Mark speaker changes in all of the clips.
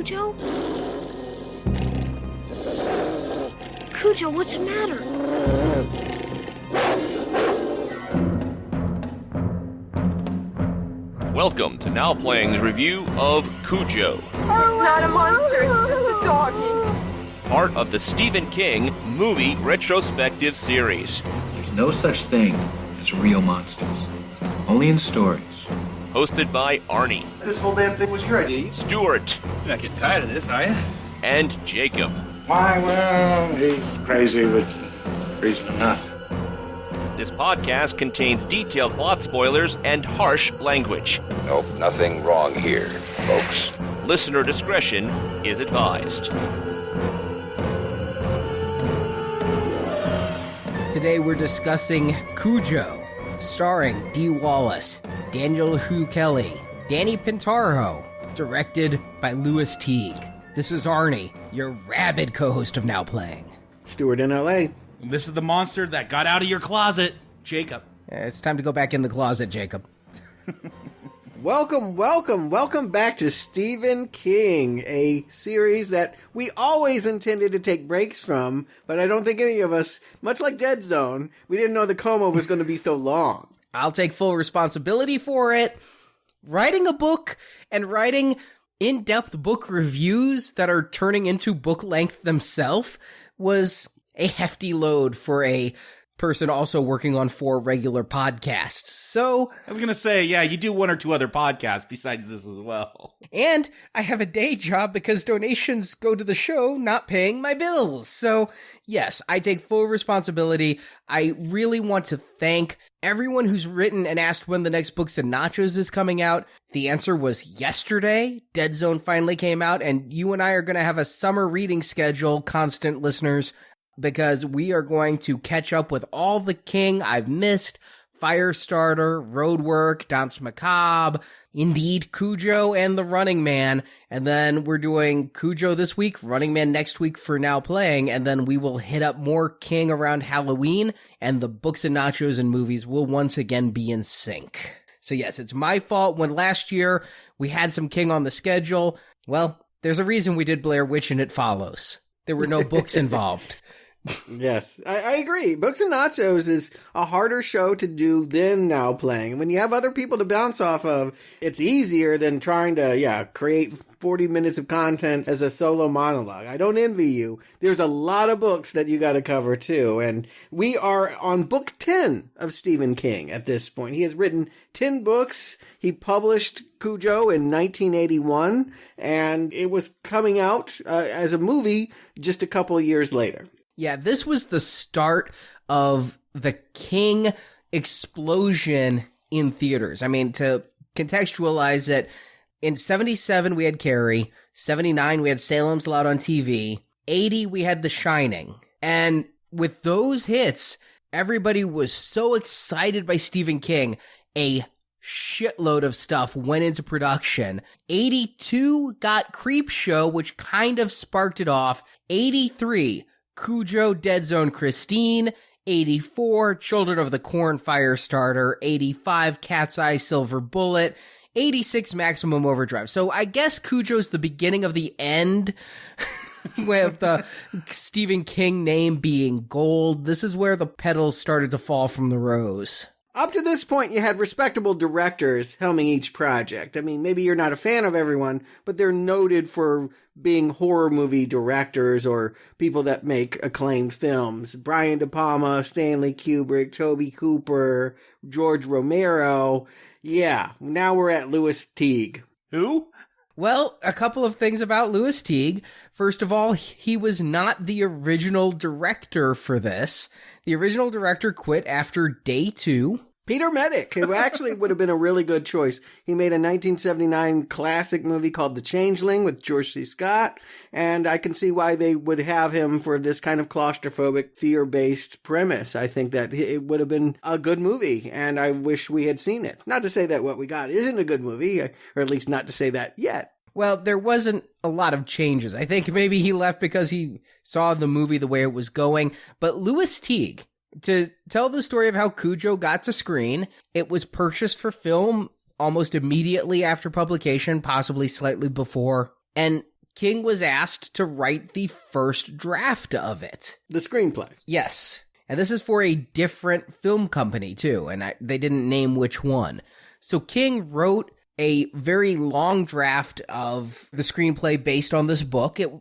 Speaker 1: Cujo? Cujo, what's the matter?
Speaker 2: Welcome to Now Playing's review of Cujo.
Speaker 3: It's not a monster, it's just a doggy.
Speaker 2: Part of the Stephen King movie retrospective series.
Speaker 4: There's no such thing as real monsters. Only in stories.
Speaker 2: Hosted by Arnie.
Speaker 5: This whole damn thing was your idea.
Speaker 2: Stuart.
Speaker 5: You're not getting tired of this, are you?
Speaker 2: And Jacob.
Speaker 6: Why, well, he's crazy with reason enough.
Speaker 2: This podcast contains detailed plot spoilers and harsh language.
Speaker 7: Nope, nothing wrong here, folks.
Speaker 2: Listener discretion is advised.
Speaker 8: Today we're discussing Cujo, starring Dee Wallace, Daniel Hu Kelly, Danny Pintaro, directed by Lewis Teague. This is Arnie, your rabid co-host of Now Playing.
Speaker 9: Stuart in LA.
Speaker 10: This is the monster that got out of your closet, Jacob.
Speaker 8: It's time to go back in the closet, Jacob.
Speaker 9: Welcome back to Stephen King, a series that we always intended to take breaks from, but I don't think any of us, much like Dead Zone, we didn't know the coma was going to be so long.
Speaker 8: I'll take full responsibility for it. Writing a book and writing in-depth book reviews that are turning into book length themselves was a hefty load for a person also working on 4 regular podcasts. So
Speaker 10: I was going to say, yeah, you do 1 or 2 other podcasts besides this as well.
Speaker 8: And I have a day job because donations go to the show, not paying my bills. So yes, I take full responsibility. I really want to thank everyone who's written and asked when the next Books and Nachos is coming out. The answer was yesterday. Dead Zone finally came out, and you and I are going to have a summer reading schedule, constant listeners, because we are going to catch up with all the King I've missed: Firestarter, Roadwork, Danse Macabre, indeed Cujo, and The Running Man. And then we're doing Cujo this week, Running Man next week for Now Playing, and then we will hit up more King around Halloween, and the Books and Nachos and movies will once again be in sync. So yes, it's my fault when last year we had some King on the schedule. Well, there's a reason we did Blair Witch and It Follows. There were no books involved.
Speaker 9: Yes, I agree. Books and Nachos is a harder show to do than Now Playing. When you have other people to bounce off of, it's easier than trying to, create 40 minutes of content as a solo monologue. I don't envy you. There's a lot of books that you got to cover too. And we are on book 10 of Stephen King at this point. He has written 10 books. He published Cujo in 1981, and it was coming out as a movie just a couple of years later.
Speaker 8: Yeah, this was the start of the King explosion in theaters. I mean, to contextualize it, in 77 we had Carrie, 79 we had Salem's Lot on TV, 80 we had The Shining. And with those hits, everybody was so excited by Stephen King, a shitload of stuff went into production. 82 got Creepshow, which kind of sparked it off. 83, Cujo, Dead Zone, Christine. 84, Children of the Corn, Firestarter. 85, Cat's Eye, Silver Bullet. 86, Maximum Overdrive. So I guess Cujo's the beginning of the end, with the Stephen King name being gold. This is where the petals started to fall from the rose.
Speaker 9: Up to this point, you had respectable directors helming each project. I mean, maybe you're not a fan of everyone, but they're noted for being horror movie directors or people that make acclaimed films. Brian De Palma, Stanley Kubrick, Tobe Hooper, George Romero. Yeah, now we're at Lewis Teague.
Speaker 10: Who?
Speaker 8: Well, a couple of things about Lewis Teague. First of all, he was not the original director for this. The original director quit after day 2.
Speaker 9: Peter Medic, who actually would have been a really good choice. He made a 1979 classic movie called The Changeling with George C. Scott, and I can see why they would have him for this kind of claustrophobic, fear-based premise. I think that it would have been a good movie, and I wish we had seen it. Not to say that what we got isn't a good movie, or at least not to say that yet.
Speaker 8: Well, there wasn't a lot of changes. I think maybe he left because he saw the movie the way it was going. But Lewis Teague, to tell the story of how Cujo got to screen, it was purchased for film almost immediately after publication, possibly slightly before. And King was asked to write the first draft of it.
Speaker 9: The screenplay.
Speaker 8: Yes. And this is for a different film company, too, and they didn't name which one. So King wrote a very long draft of the screenplay based on this book. It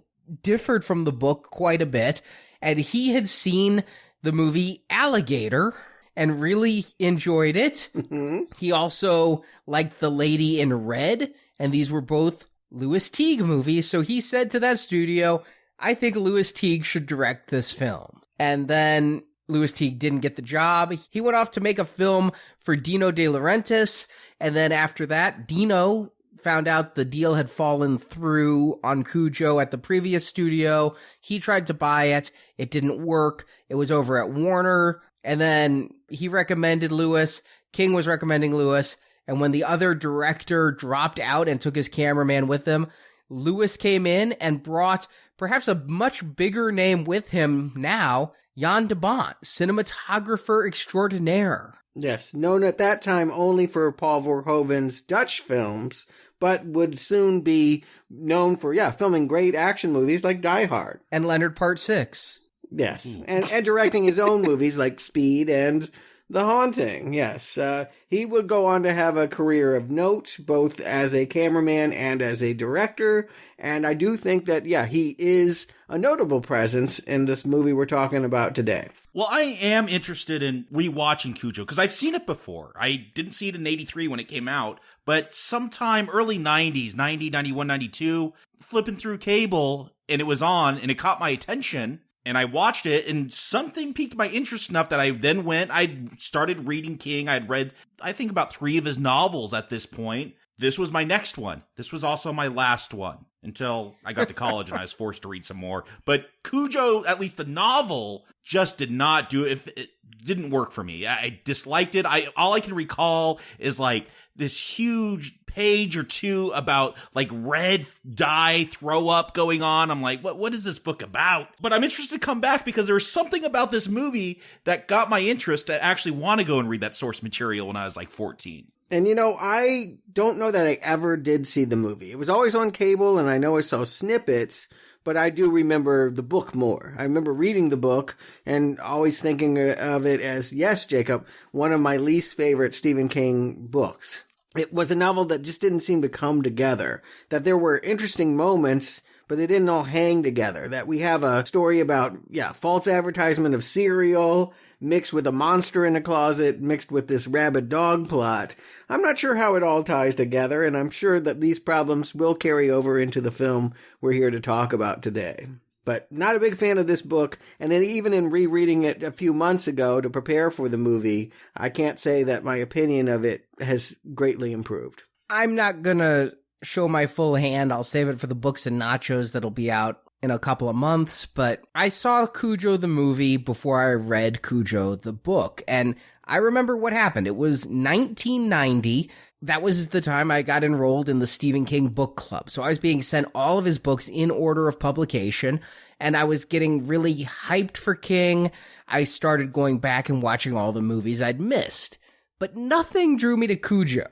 Speaker 8: differed from the book quite a bit, and he had seen the movie Alligator and really enjoyed it.
Speaker 9: Mm-hmm.
Speaker 8: He also liked The Lady in Red, and these were both Louis Teague movies, so he said to that studio, I think Louis Teague should direct this film. And then Louis Teague didn't get the job. He went off to make a film for Dino De Laurentiis, and then after that, Dino found out the deal had fallen through on Cujo at the previous studio. He tried to buy it. It didn't work. It was over at Warner, and then he recommended Louis. King was recommending Louis, and when the other director dropped out and took his cameraman with him, Louis came in and brought perhaps a much bigger name with him now, Jan de Bont, cinematographer extraordinaire.
Speaker 9: Yes, known at that time only for Paul Verhoeven's Dutch films, but would soon be known for, filming great action movies like Die Hard.
Speaker 8: And Leonard Part 6.
Speaker 9: Yes, and directing his own movies like Speed and The Haunting, yes. He would go on to have a career of note, both as a cameraman and as a director, and I do think that, he is a notable presence in this movie we're talking about today.
Speaker 10: Well, I am interested in rewatching Cujo, because I've seen it before. I didn't see it in 83 when it came out, but sometime early 90s, 90, 91, 92, flipping through cable, and it was on, and it caught my attention. And I watched it, and something piqued my interest enough that I then I started reading King. I'd read, I think, about 3 of his novels at this point. This was my next one. This was also my last one until I got to college and I was forced to read some more. But Cujo, at least the novel, just did not do it. It didn't work for me. I disliked it. All I can recall is like this huge page or two about like red dye throw up going on. I'm like, what is this book about? But I'm interested to come back because there was something about this movie that got my interest to actually want to go and read that source material when I was like 14.
Speaker 9: And I don't know that I ever did see the movie. It was always on cable, and I know I saw snippets, but I do remember the book more. I remember reading the book and always thinking of it as, yes, Jacob, one of my least favorite Stephen King books. It was a novel that just didn't seem to come together, that there were interesting moments, but they didn't all hang together, that we have a story about, false advertisement of cereal, mixed with a monster in a closet, mixed with this rabid dog plot. I'm not sure how it all ties together, and I'm sure that these problems will carry over into the film we're here to talk about today. But not a big fan of this book, and then even in rereading it a few months ago to prepare for the movie, I can't say that my opinion of it has greatly improved.
Speaker 8: I'm not gonna show my full hand. I'll save it for the Books and Nachos that'll be out in a couple of months, but I saw Cujo the movie before I read Cujo the book, and I remember what happened. It was 1990. That was the time I got enrolled in the Stephen King book club. So I was being sent all of his books in order of publication, and I was getting really hyped for King. I started going back and watching all the movies I'd missed, but nothing drew me to Cujo.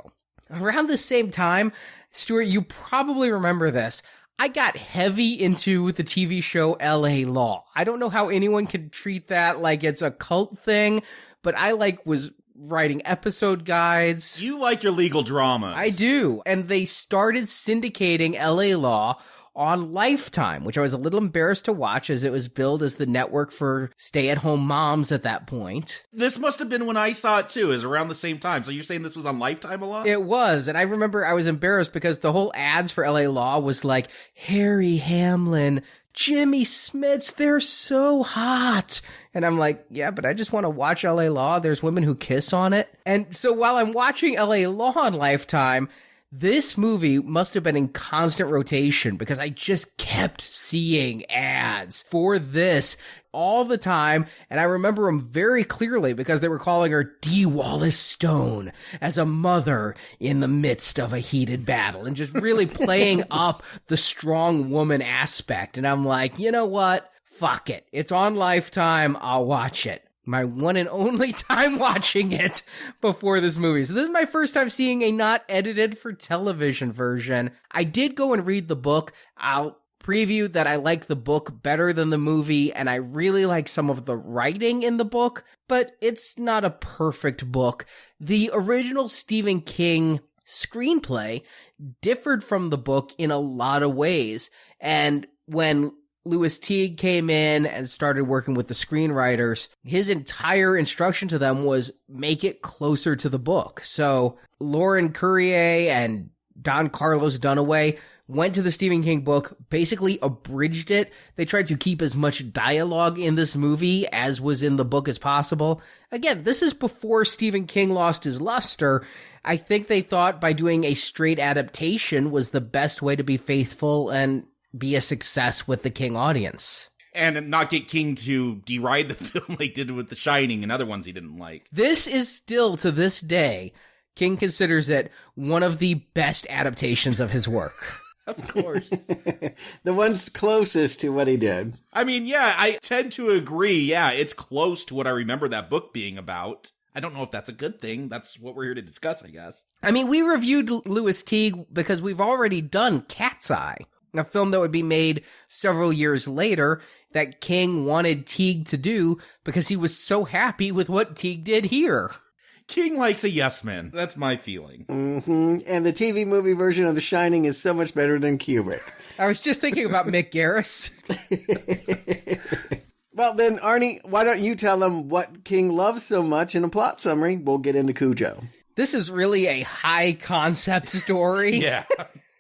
Speaker 8: Around the same time, Stuart, you probably remember this, I got heavy into the TV show LA Law. I don't know how anyone can treat that like it's a cult thing, but I was writing episode guides.
Speaker 10: You like your legal dramas.
Speaker 8: I do. And they started syndicating LA Law on Lifetime, which I was a little embarrassed to watch as it was billed as the network for stay-at-home moms at that point.
Speaker 10: This must have been when I saw it too, is around the same time. So you're saying this was on Lifetime a lot?
Speaker 8: It was, and I remember I was embarrassed because the whole ads for LA Law was like, Harry Hamlin, Jimmy Smits, they're so hot. And I'm like, yeah, but I just want to watch LA Law. There's women who kiss on it. And so while I'm watching LA Law on Lifetime, this movie must have been in constant rotation because I just kept seeing ads for this all the time. And I remember them very clearly because they were calling her Dee Wallace Stone as a mother in the midst of a heated battle and just really playing up the strong woman aspect. And I'm like, you know what? Fuck it. It's on Lifetime. I'll watch it. My one and only time watching it before this movie. So this is my first time seeing a not edited for television version. I did go and read the book. I'll preview that I like the book better than the movie, and I really like some of the writing in the book, but it's not a perfect book. The original Stephen King screenplay differed from the book in a lot of ways, and when Louis Teague came in and started working with the screenwriters, his entire instruction to them was make it closer to the book. So Lauren Currier and Don Carlos Dunaway went to the Stephen King book, basically abridged it. They tried to keep as much dialogue in this movie as was in the book as possible. Again, this is before Stephen King lost his luster. I think they thought by doing a straight adaptation was the best way to be faithful and be a success with the King audience.
Speaker 10: And not get King to deride the film like did with The Shining and other ones he didn't like.
Speaker 8: This is still, to this day, King considers it one of the best adaptations of his work.
Speaker 10: Of course.
Speaker 9: The one's closest to what he did.
Speaker 10: I mean, yeah, I tend to agree. Yeah, it's close to what I remember that book being about. I don't know if that's a good thing. That's what we're here to discuss, I guess.
Speaker 8: I mean, we reviewed Louis Teague because we've already done Cat's Eye, a film that would be made several years later that King wanted Teague to do because he was so happy with what Teague did here.
Speaker 10: King likes a yes man. That's my feeling.
Speaker 9: Mm-hmm. And the TV movie version of The Shining is so much better than Kubrick.
Speaker 8: I was just thinking about Mick Garris.
Speaker 9: Well, then, Arnie, why don't you tell them what King loves so much in a plot summary? We'll get into Cujo.
Speaker 8: This is really a high concept story.
Speaker 10: Yeah.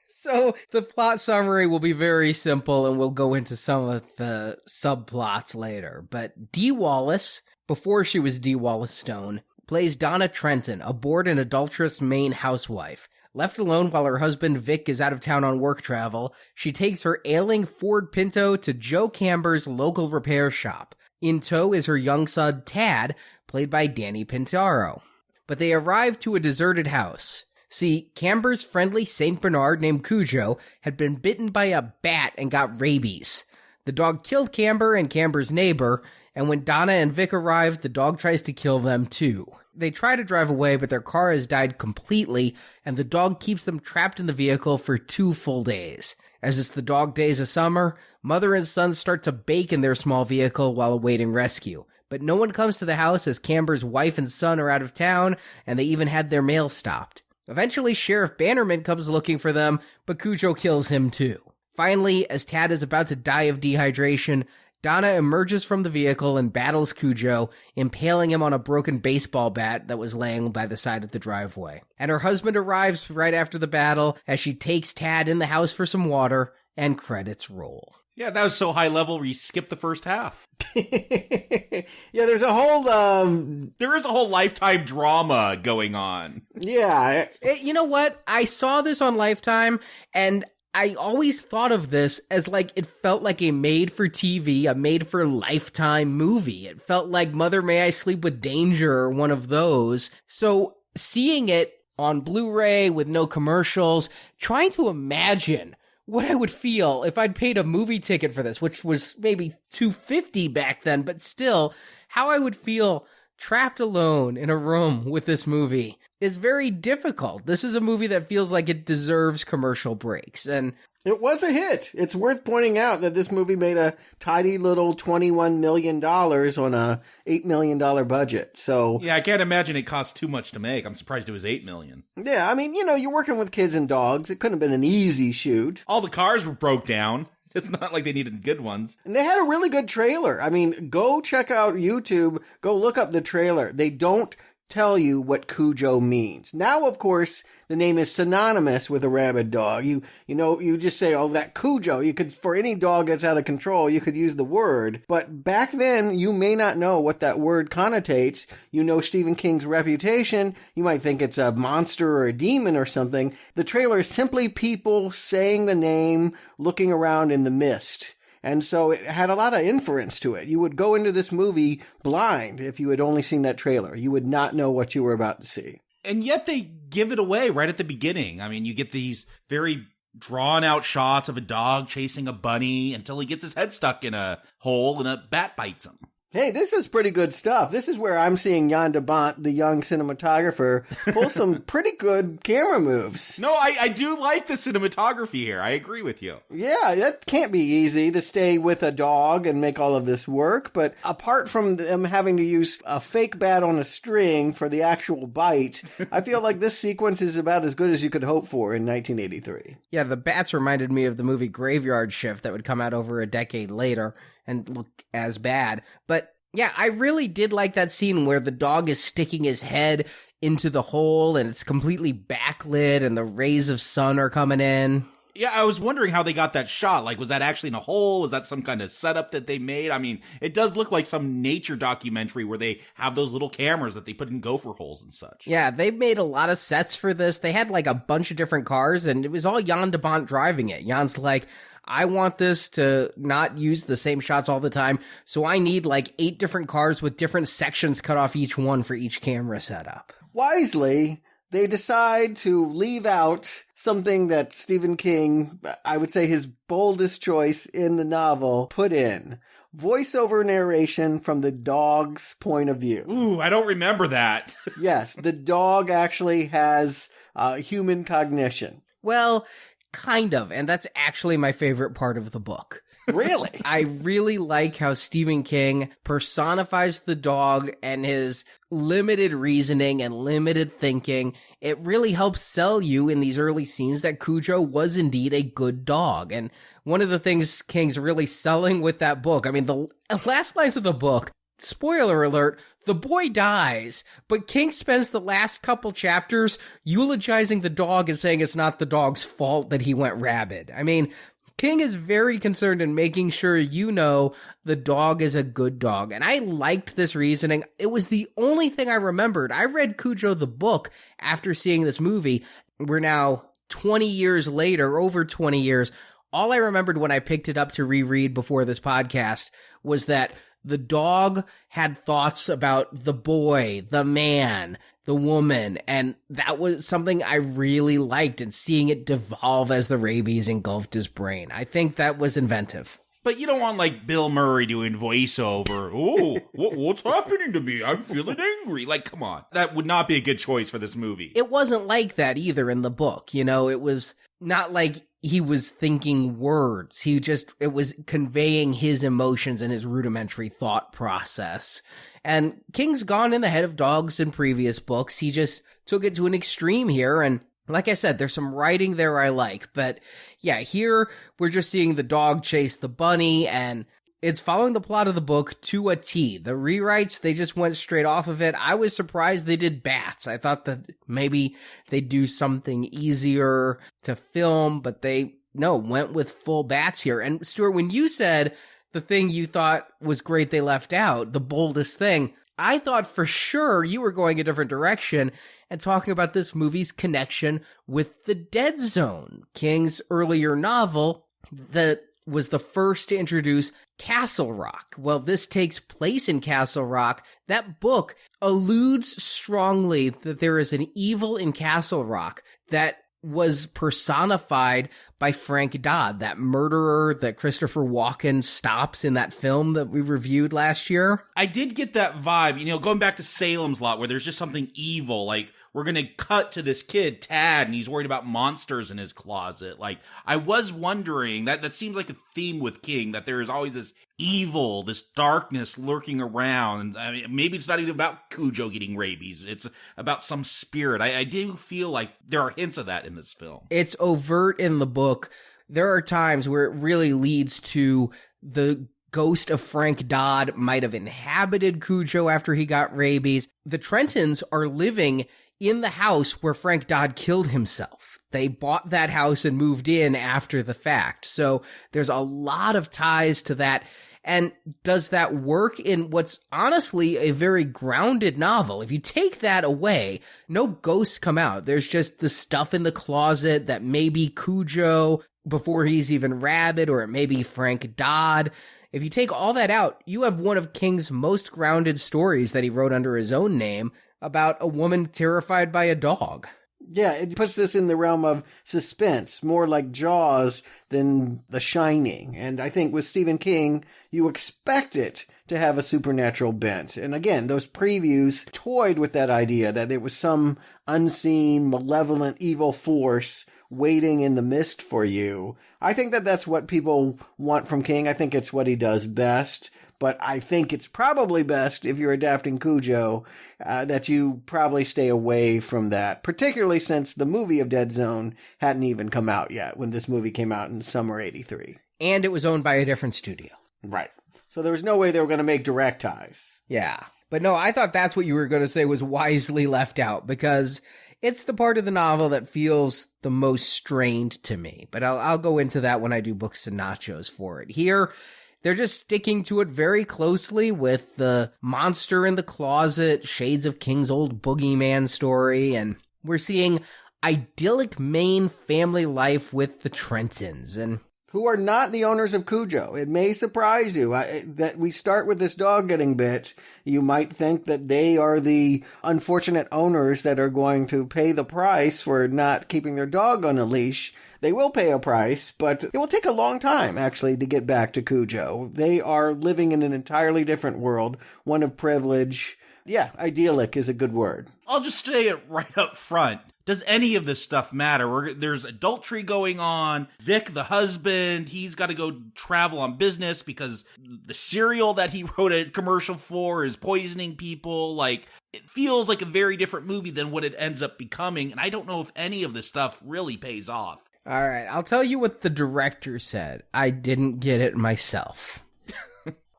Speaker 8: So the plot summary will be very simple, and we'll go into some of the subplots later. But Dee Wallace, before she was Dee Wallace Stone, plays Donna Trenton, a bored and adulterous Maine housewife. Left alone while her husband Vic is out of town on work travel, she takes her ailing Ford Pinto to Joe Camber's local repair shop. In tow is her young son Tad, played by Danny Pintaro. But they arrive to a deserted house. See, Camber's friendly St. Bernard named Cujo had been bitten by a bat and got rabies. The dog killed Camber and Camber's neighbor, and when Donna and Vic arrive, the dog tries to kill them too. They try to drive away, but their car has died completely, and the dog keeps them trapped in the vehicle for 2 full days. As it's the dog days of summer, mother and son start to bake in their small vehicle while awaiting rescue. But no one comes to the house as Camber's wife and son are out of town, and they even had their mail stopped. Eventually, Sheriff Bannerman comes looking for them, but Cujo kills him too. Finally, as Tad is about to die of dehydration, Donna emerges from the vehicle and battles Cujo, impaling him on a broken baseball bat that was laying by the side of the driveway. And her husband arrives right after the battle as she takes Tad in the house for some water, and credits roll.
Speaker 10: Yeah, that was so high level where you skipped the first half.
Speaker 9: Yeah, there's a whole,
Speaker 10: There is a whole Lifetime drama going on.
Speaker 9: Yeah.
Speaker 8: You know what? I saw this on Lifetime, and I always thought of this as like it felt like a made-for-TV, a made-for-Lifetime movie. It felt like Mother May I Sleep with Danger or one of those. So seeing it on Blu-ray with no commercials, trying to imagine what I would feel if I'd paid a movie ticket for this, which was maybe $2.50 back then, but still, how I would feel trapped alone in a room with this movie is very difficult. This is a movie that feels like it deserves commercial breaks, and
Speaker 9: it was a hit. It's worth pointing out that this movie made a tidy little $21 million on a $8 million budget. So
Speaker 10: yeah, I can't imagine it cost too much to make. I'm surprised it was $8 million.
Speaker 9: Yeah, I mean, you know, you're working with kids and dogs. It couldn't have been an easy shoot.
Speaker 10: All the cars were broke down. It's not like they needed good ones.
Speaker 9: And they had a really good trailer. I mean, go check out YouTube. Go look up the trailer. They don't tell you what Cujo means. Now, of course, the name is synonymous with a rabid dog. You know, you just say, oh, that Cujo. You could, for any dog that's out of control, you could use the word. But back then, you may not know what that word connotates. You know Stephen King's reputation. You might think it's a monster or a demon or something. The trailer is simply people saying the name, looking around in the mist. And so it had a lot of inference to it. You would go into this movie blind if you had only seen that trailer. You would not know what you were about to see.
Speaker 10: And yet they give it away right at the beginning. I mean, you get these very drawn out shots of a dog chasing a bunny until he gets his head stuck in a hole and a bat bites him.
Speaker 9: Hey, this is pretty good stuff. This is where I'm seeing Jan de Bont, the young cinematographer, pull some pretty good camera moves.
Speaker 10: No, I do like the cinematography here. I agree with you.
Speaker 9: Yeah, that can't be easy to stay with a dog and make all of this work. But apart from them having to use a fake bat on a string for the actual bite, I feel like this sequence is about as good as you could hope for in 1983.
Speaker 8: Yeah, the bats reminded me of the movie Graveyard Shift that would come out over a decade later and look as bad. But yeah, I really did like that scene where the dog is sticking his head into the hole and it's completely backlit and the rays of sun are coming in.
Speaker 10: Yeah, I was wondering how they got that shot. Like, was that actually in a hole? Was that some kind of setup that they made? I mean, it does look like some nature documentary where they have those little cameras that they put in gopher holes and such.
Speaker 8: Yeah, they made a lot of sets for this. They had like a bunch of different cars and it was all Jan de Bont driving it. Jan's like, I want this to not use the same shots all the time, so I need like 8 different cars with different sections cut off each one for each camera setup.
Speaker 9: Wisely, they decide to leave out something that Stephen King, I would say his boldest choice in the novel, put in. Voiceover narration from the dog's point of view.
Speaker 10: Ooh, I don't remember that.
Speaker 9: Yes, the dog actually has human cognition.
Speaker 8: Well, kind of, and that's actually my favorite part of the book.
Speaker 9: Really?
Speaker 8: I really like how Stephen King personifies the dog and his limited reasoning and limited thinking. It really helps sell you in these early scenes that Cujo was indeed a good dog. And one of the things King's really selling with that book, I mean, the last lines of the book, spoiler alert, the boy dies, but King spends the last couple chapters eulogizing the dog and saying it's not the dog's fault that he went rabid. I mean, King is very concerned in making sure you know the dog is a good dog. And I liked this reasoning. It was the only thing I remembered. I read Cujo the book after seeing this movie. We're now 20 years later, over 20 years. All I remembered when I picked it up to reread before this podcast was that the dog had thoughts about the boy, the man, the woman, and that was something I really liked, and seeing it devolve as the rabies engulfed his brain. I think that was inventive.
Speaker 10: But you don't want, like, Bill Murray doing voiceover. Oh, what's happening to me? I'm feeling angry. Like, come on. That would not be a good choice for this movie.
Speaker 8: It wasn't like that either in the book. You know, it was not like he was thinking words. It was conveying his emotions and his rudimentary thought process. And King's gone in the head of dogs in previous books. He just took it to an extreme here. And like I said, there's some writing there I like. But yeah, here we're just seeing the dog chase the bunny, and it's following the plot of the book to a T. The rewrites, they just went straight off of it. I was surprised they did bats. I thought that maybe they'd do something easier to film, but they went with full bats here. And Stuart, when you said the thing you thought was great they left out, the boldest thing, I thought for sure you were going a different direction and talking about this movie's connection with The Dead Zone, King's earlier novel that was the first to introduce Castle Rock. Well, this takes place in Castle Rock. That book alludes strongly that there is an evil in Castle Rock that was personified by Frank Dodd, that murderer that Christopher Walken stops in that film that we reviewed last year.
Speaker 10: I did get that vibe, going back to Salem's Lot, where there's just something evil, like, we're going to cut to this kid, Tad, and he's worried about monsters in his closet. Like, I was wondering, that seems like a theme with King, that there is always this evil, this darkness lurking around. I mean, maybe it's not even about Cujo getting rabies. It's about some spirit. I do feel like there are hints of that in this film.
Speaker 8: It's overt in the book. There are times where it really leads to the ghost of Frank Dodd might have inhabited Cujo after he got rabies. The Trentons are living in the house where Frank Dodd killed himself. They bought that house and moved in after the fact. So there's a lot of ties to that. And does that work in what's honestly a very grounded novel? If you take that away, no ghosts come out. There's just the stuff in the closet that may be Cujo before he's even rabid, or it may be Frank Dodd. If you take all that out, you have one of King's most grounded stories that he wrote under his own name about a woman terrified by a dog.
Speaker 9: Yeah, it puts this in the realm of suspense, more like Jaws than The Shining. And I think with Stephen King, you expect it to have a supernatural bent. And again, those previews toyed with that idea that there was some unseen, malevolent, evil force waiting in the mist for you. I think that that's what people want from King. I think it's what he does best. But I think it's probably best, if you're adapting Cujo, that you probably stay away from that, particularly since the movie of Dead Zone hadn't even come out yet when this movie came out in summer 83.
Speaker 8: And it was owned by a different studio.
Speaker 9: Right. So there was no way they were going to make direct ties.
Speaker 8: Yeah. But no, I thought that's what you were going to say was wisely left out, because it's the part of the novel that feels the most strained to me. But I'll go into that when I do Books and Nachos for it. Here, they're just sticking to it very closely with the monster in the closet, shades of King's old boogeyman story, and we're seeing idyllic Maine family life with the Trentons, and
Speaker 9: who are not the owners of Cujo. It may surprise you that we start with this dog getting bit. You might think that they are the unfortunate owners that are going to pay the price for not keeping their dog on a leash. They will pay a price, but it will take a long time, actually, to get back to Cujo. They are living in an entirely different world, one of privilege. Yeah, idyllic is a good word.
Speaker 10: I'll just say it right up front. Does any of this stuff matter? There's adultery going on. Vic, the husband, he's got to go travel on business because the cereal that he wrote a commercial for is poisoning people. Like, it feels like a very different movie than what it ends up becoming, and I don't know if any of this stuff really pays off.
Speaker 8: All right, I'll tell you what the director said. I didn't get it myself.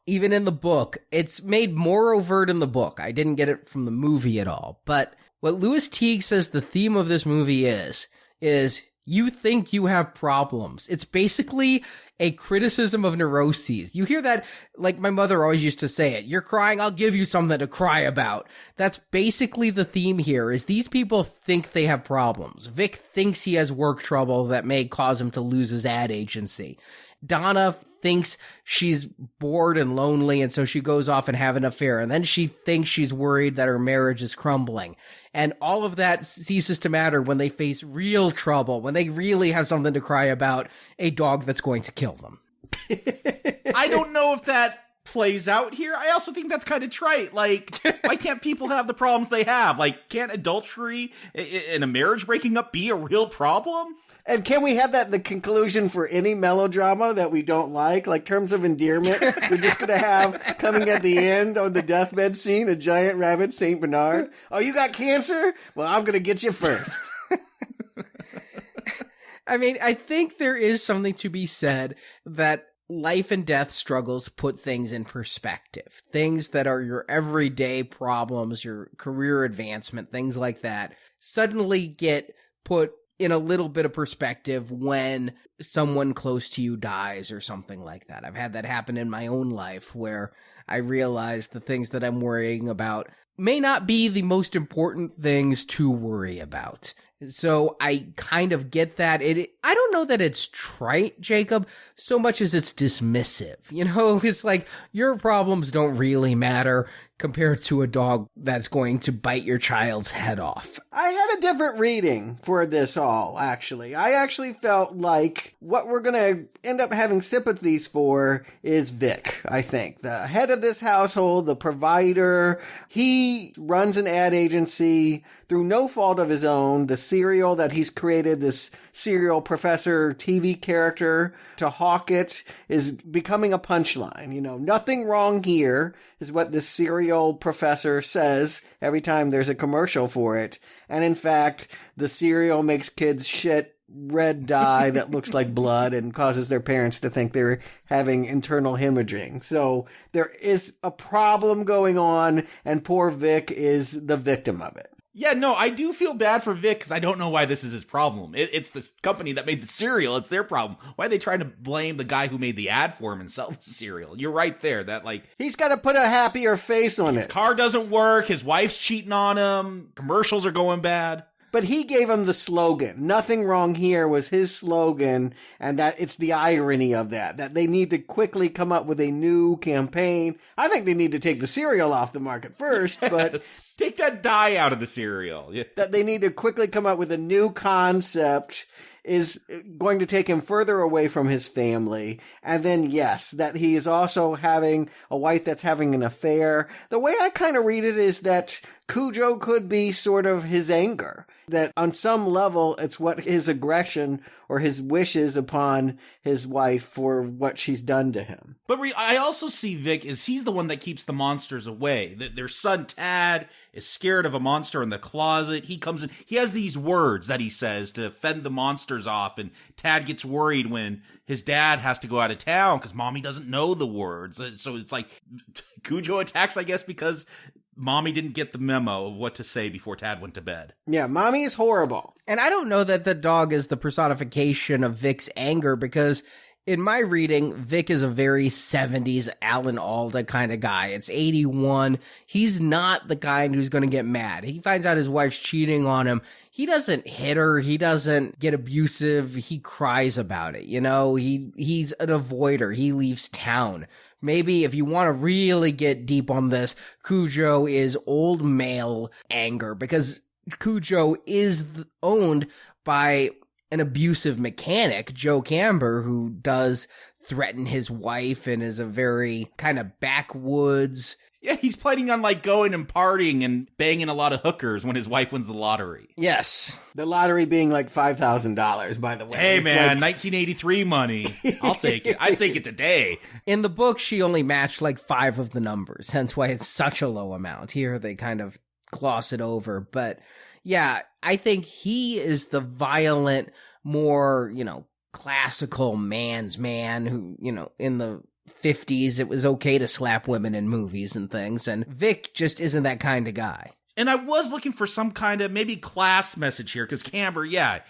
Speaker 8: Even in the book, it's made more overt in the book. I didn't get it from the movie at all. But what Louis Teague says the theme of this movie is you think you have problems. It's basically a criticism of neuroses. You hear that, like my mother always used to say it, you're crying, I'll give you something to cry about. That's basically the theme here, is these people think they have problems. Vic thinks he has work trouble that may cause him to lose his ad agency. Donna thinks she's bored and lonely, and so she goes off and have an affair. And then she thinks she's worried that her marriage is crumbling. And all of that ceases to matter when they face real trouble, when they really have something to cry about, a dog that's going to kill them.
Speaker 10: I don't know if that plays out here. I also think that's kind of trite. Like, why can't people have the problems they have? Like, can't adultery and a marriage breaking up be a real problem?
Speaker 9: And can we have that in the conclusion for any melodrama that we don't like Terms of Endearment? We're just going to have, coming at the end on the deathbed scene, a giant rabbit St. Bernard. Oh, you got cancer? Well, I'm going to get you first.
Speaker 8: I mean, I think there is something to be said that life and death struggles put things in perspective. Things that are your everyday problems, your career advancement, things like that, suddenly get put in a little bit of perspective when someone close to you dies or something like that. I've had that happen in my own life where I realize the things that I'm worrying about may not be the most important things to worry about. So I kind of get that. I don't know that it's trite, Jacob, so much as it's dismissive. You know, it's like your problems don't really matter compared to a dog that's going to bite your child's head off.
Speaker 9: I had a different reading for this all, actually. I actually felt like what we're going to end up having sympathies for is Vic, I think. The head of this household, the provider. He runs an ad agency through no fault of his own. The serial that he's created, this serial professor TV character to hawk it, is becoming a punchline. You know, nothing wrong here is what this serial professor says every time there's a commercial for it. And in fact, the cereal makes kids shit red dye that looks like blood and causes their parents to think they're having internal hemorrhaging. So there is a problem going on, and poor Vic is the victim of it.
Speaker 10: Yeah, no, I do feel bad for Vic because I don't know why this is his problem. It's this company that made the cereal. It's their problem. Why are they trying to blame the guy who made the ad for him and sell the cereal? You're right there. That, like,
Speaker 9: he's got to put a happier face on it.
Speaker 10: His car doesn't work. His wife's cheating on him. Commercials are going bad.
Speaker 9: But he gave him the slogan. Nothing wrong here was his slogan, and that it's the irony of that they need to quickly come up with a new campaign. I think they need to take the cereal off the market first, but
Speaker 10: take that dye out of the cereal. Yeah.
Speaker 9: That they need to quickly come up with a new concept is going to take him further away from his family. And then, yes, that he is also having a wife that's having an affair. The way I kind of read it is that Cujo could be sort of his anger. That on some level, it's what his aggression or his wishes upon his wife for what she's done to him.
Speaker 10: But I also see Vic as he's the one that keeps the monsters away. Their son Tad is scared of a monster in the closet. He comes in, he has these words that he says to fend the monsters off, and Tad gets worried when his dad has to go out of town because mommy doesn't know the words. So it's like Cujo attacks, I guess, because mommy didn't get the memo of what to say before Tad went to bed.
Speaker 9: Yeah, mommy is horrible.
Speaker 8: And I don't know that the dog is the personification of Vic's anger, because in my reading, Vic is a very 70s Alan Alda kind of guy. It's 81. He's not the kind who's going to get mad. He finds out his wife's cheating on him. He doesn't hit her. He doesn't get abusive. He cries about it. You know, he's an avoider. He leaves town. Maybe if you want to really get deep on this, Cujo is old male anger, because Cujo is owned by an abusive mechanic, Joe Camber, who does threaten his wife and is a very kind of backwoods.
Speaker 10: Yeah, he's planning on like going and partying and banging a lot of hookers when his wife wins the lottery.
Speaker 8: Yes.
Speaker 9: The lottery being like $5,000, by the way.
Speaker 10: Hey,
Speaker 9: it's
Speaker 10: man,
Speaker 9: like
Speaker 10: 1983 money. I'll take it. I'd take it today.
Speaker 8: In the book, she only matched like 5 of the numbers, hence why it's such a low amount. Here, they kind of gloss it over. But yeah, I think he is the violent, more, classical man's man who, in the 50s, it was okay to slap women in movies and things, and Vic just isn't that kind of guy.
Speaker 10: And I was looking for some kind of maybe class message here, because Camber, yeah,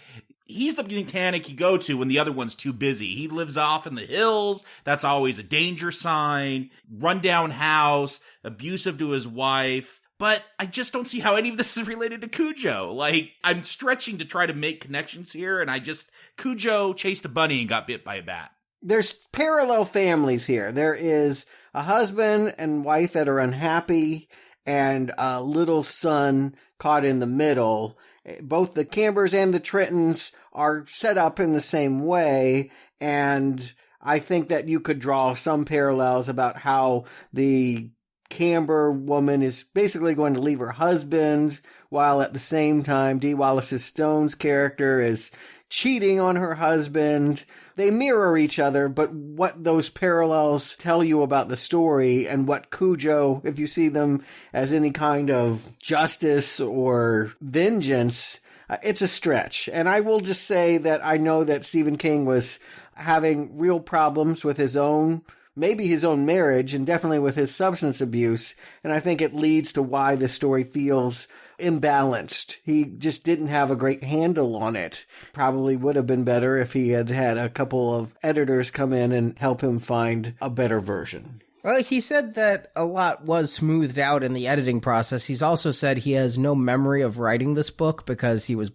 Speaker 10: he's the mechanic you go to when the other one's too busy. He lives off in the hills. That's always a danger sign. Rundown house, abusive to his wife. But I just don't see how any of this is related to Cujo. Like, I'm stretching to try to make connections here, and Cujo chased a bunny and got bit by a bat.
Speaker 9: There's parallel families here. There is a husband and wife that are unhappy, and a little son caught in the middle. Both the Cambers and the Trittons are set up in the same way, and I think that you could draw some parallels about how the Camber woman is basically going to leave her husband, while at the same time Dee Wallace-Stone's character is cheating on her husband. They mirror each other, but what those parallels tell you about the story and what Cujo, if you see them as any kind of justice or vengeance, it's a stretch. And I will just say that I know that Stephen King was having real problems with his own marriage, and definitely with his substance abuse. And I think it leads to why this story feels imbalanced. He just didn't have a great handle on it. Probably would have been better if he had had a couple of editors come in and help him find a better version.
Speaker 8: Well, he said that a lot was smoothed out in the editing process. He's also said he has no memory of writing this book because he was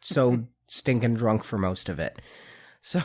Speaker 8: so stinking drunk for most of it. So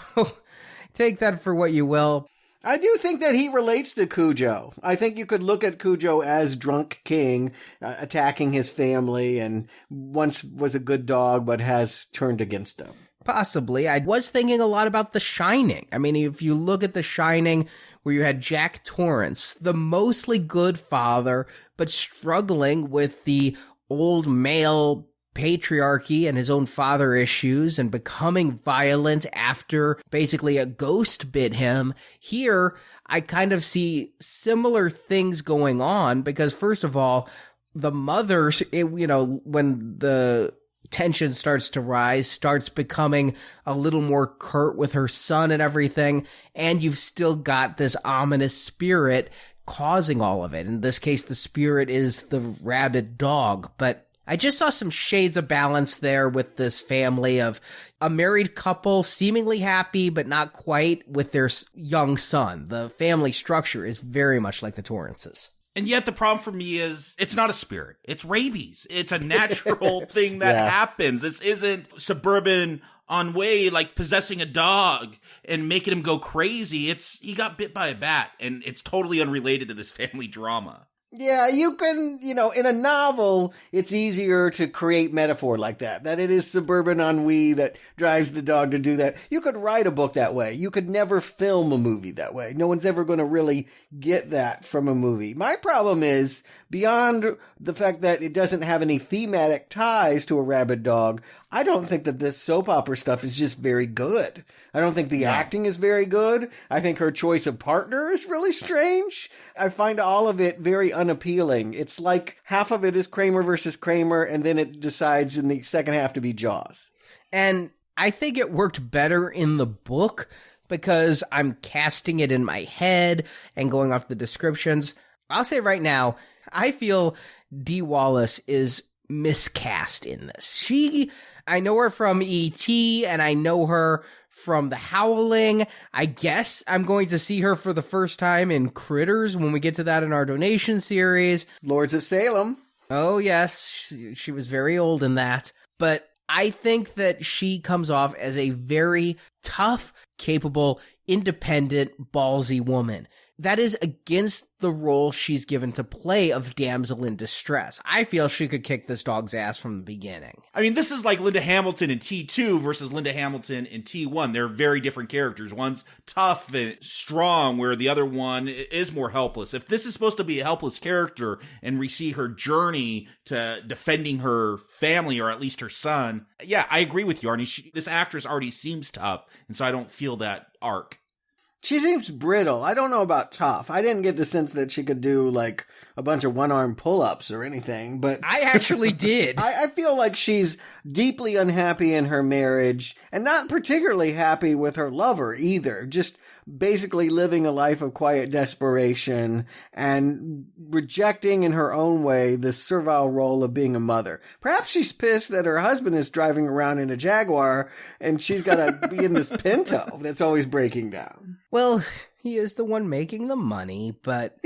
Speaker 8: take that for what you will.
Speaker 9: I do think that he relates to Cujo. I think you could look at Cujo as drunk king, attacking his family, and once was a good dog, but has turned against him.
Speaker 8: Possibly. I was thinking a lot about The Shining. I mean, if you look at The Shining, where you had Jack Torrance, the mostly good father, but struggling with the old male patriarchy and his own father issues and becoming violent after basically a ghost bit him. Here, I kind of see similar things going on because, first of all, the mother, when the tension starts to rise, starts becoming a little more curt with her son and everything, and you've still got this ominous spirit causing all of it. In this case, the spirit is the rabid dog, but I just saw some shades of balance there with this family of a married couple, seemingly happy, but not quite, with their young son. The family structure is very much like the Torrances.
Speaker 10: And yet the problem for me is it's not a spirit. It's rabies. It's a natural thing that happens. This isn't suburban ennui, like possessing a dog and making him go crazy. He got bit by a bat, and it's totally unrelated to this family drama.
Speaker 9: Yeah, you can, in a novel, it's easier to create metaphor like that it is suburban ennui that drives the dog to do that. You could write a book that way. You could never film a movie that way. No one's ever going to really get that from a movie. My problem is, beyond the fact that it doesn't have any thematic ties to a rabid dog, I don't think that this soap opera stuff is just very good. I don't think the acting is very good. I think her choice of partner is really strange. I find all of it very unappealing. It's like half of it is Kramer versus Kramer, and then it decides in the second half to be Jaws.
Speaker 8: And I think it worked better in the book because I'm casting it in my head and going off the descriptions. I'll say right now, I feel Dee Wallace is miscast in this. I know her from E.T. and I know her from The Howling. I guess I'm going to see her for the first time in Critters when we get to that in our donation series.
Speaker 9: Lords of Salem.
Speaker 8: Oh, yes. She was very old in that. But I think that she comes off as a very tough, capable, independent, ballsy woman. That is against the role she's given to play of damsel in distress. I feel she could kick this dog's ass from the beginning.
Speaker 10: I mean, this is like Linda Hamilton in T2 versus Linda Hamilton in T1. They're very different characters. One's tough and strong, where the other one is more helpless. If this is supposed to be a helpless character and we see her journey to defending her family, or at least her son, yeah, I agree with you, Arnie. This actress already seems tough, and so I don't feel that arc.
Speaker 9: She seems brittle. I don't know about tough. I didn't get the sense that she could do, like, a bunch of one-arm pull-ups or anything, but...
Speaker 8: I actually did.
Speaker 9: I feel like she's deeply unhappy in her marriage, and not particularly happy with her lover either. Just basically living a life of quiet desperation and rejecting in her own way the servile role of being a mother. Perhaps she's pissed that her husband is driving around in a Jaguar and she's got to be in this Pinto that's always breaking down.
Speaker 8: Well, he is the one making the money, but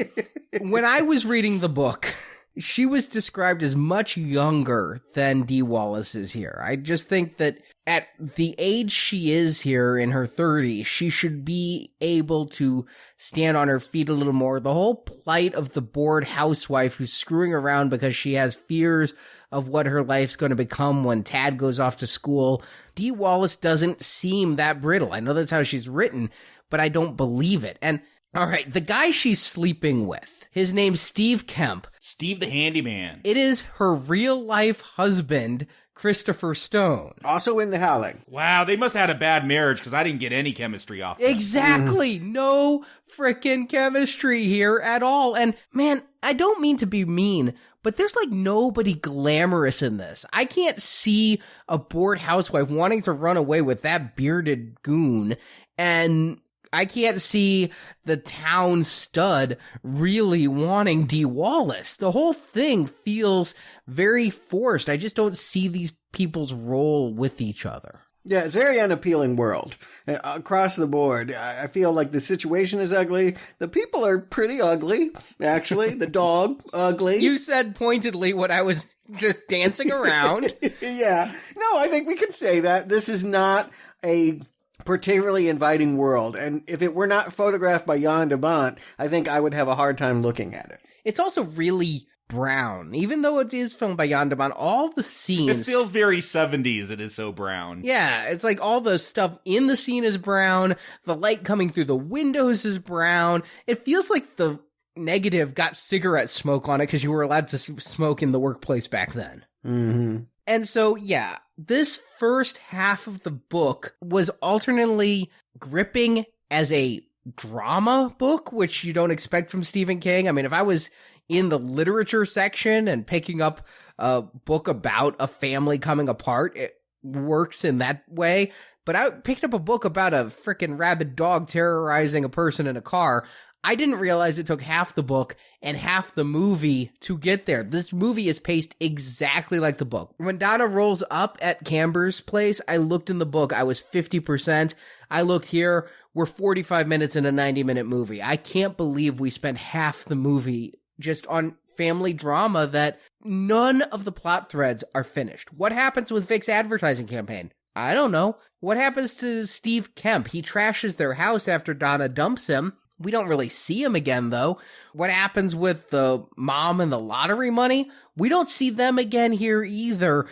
Speaker 8: when I was reading the book, she was described as much younger than Dee Wallace is here. I just think that at the age she is here in her 30s, she should be able to stand on her feet a little more. The whole plight of the bored housewife who's screwing around because she has fears of what her life's going to become when Tad goes off to school. Dee Wallace doesn't seem that brittle. I know that's how she's written, but I don't believe it. And all right, the guy she's sleeping with, his name's Steve Kemp.
Speaker 10: Steve the handyman.
Speaker 8: It is her real-life husband, Christopher Stone.
Speaker 9: Also in The Howling.
Speaker 10: Wow, they must have had a bad marriage because I didn't get any chemistry off this.
Speaker 8: Exactly. No frickin' chemistry here at all. And man, I don't mean to be mean, but there's like nobody glamorous in this. I can't see a bored housewife wanting to run away with that bearded goon, and I can't see the town stud really wanting Dee Wallace. The whole thing feels very forced. I just don't see these people's role with each other.
Speaker 9: Yeah, it's a very unappealing world. Across the board, I feel like the situation is ugly. The people are pretty ugly, actually. The dog, ugly.
Speaker 8: You said pointedly what I was just dancing around.
Speaker 9: Yeah. No, I think we can say that. This is not a particularly inviting world. And if it were not photographed by Jan de Bont, I think I would have a hard time looking at it.
Speaker 8: It's also really brown. Even though it is filmed by Jan de Bont, all the scenes...
Speaker 10: It feels very 70s. It is so brown.
Speaker 8: Yeah, it's like all the stuff in the scene is brown. The light coming through the windows is brown. It feels like the negative got cigarette smoke on it because you were allowed to smoke in the workplace back then.
Speaker 9: Mm-hmm.
Speaker 8: And so, yeah, this first half of the book was alternately gripping as a drama book, which you don't expect from Stephen King. I mean, if I was in the literature section and picking up a book about a family coming apart, it works in that way. But I picked up a book about a freaking rabid dog terrorizing a person in a car. I didn't realize it took half the book and half the movie to get there. This movie is paced exactly like the book. When Donna rolls up at Camber's place, I looked in the book. I was 50%. I looked here. We're 45 minutes in a 90-minute movie. I can't believe we spent half the movie just on family drama that none of the plot threads are finished. What happens with Vic's advertising campaign? I don't know. What happens to Steve Kemp? He trashes their house after Donna dumps him. We don't really see him again, though. What happens with the mom and the lottery money? We don't see them again here either.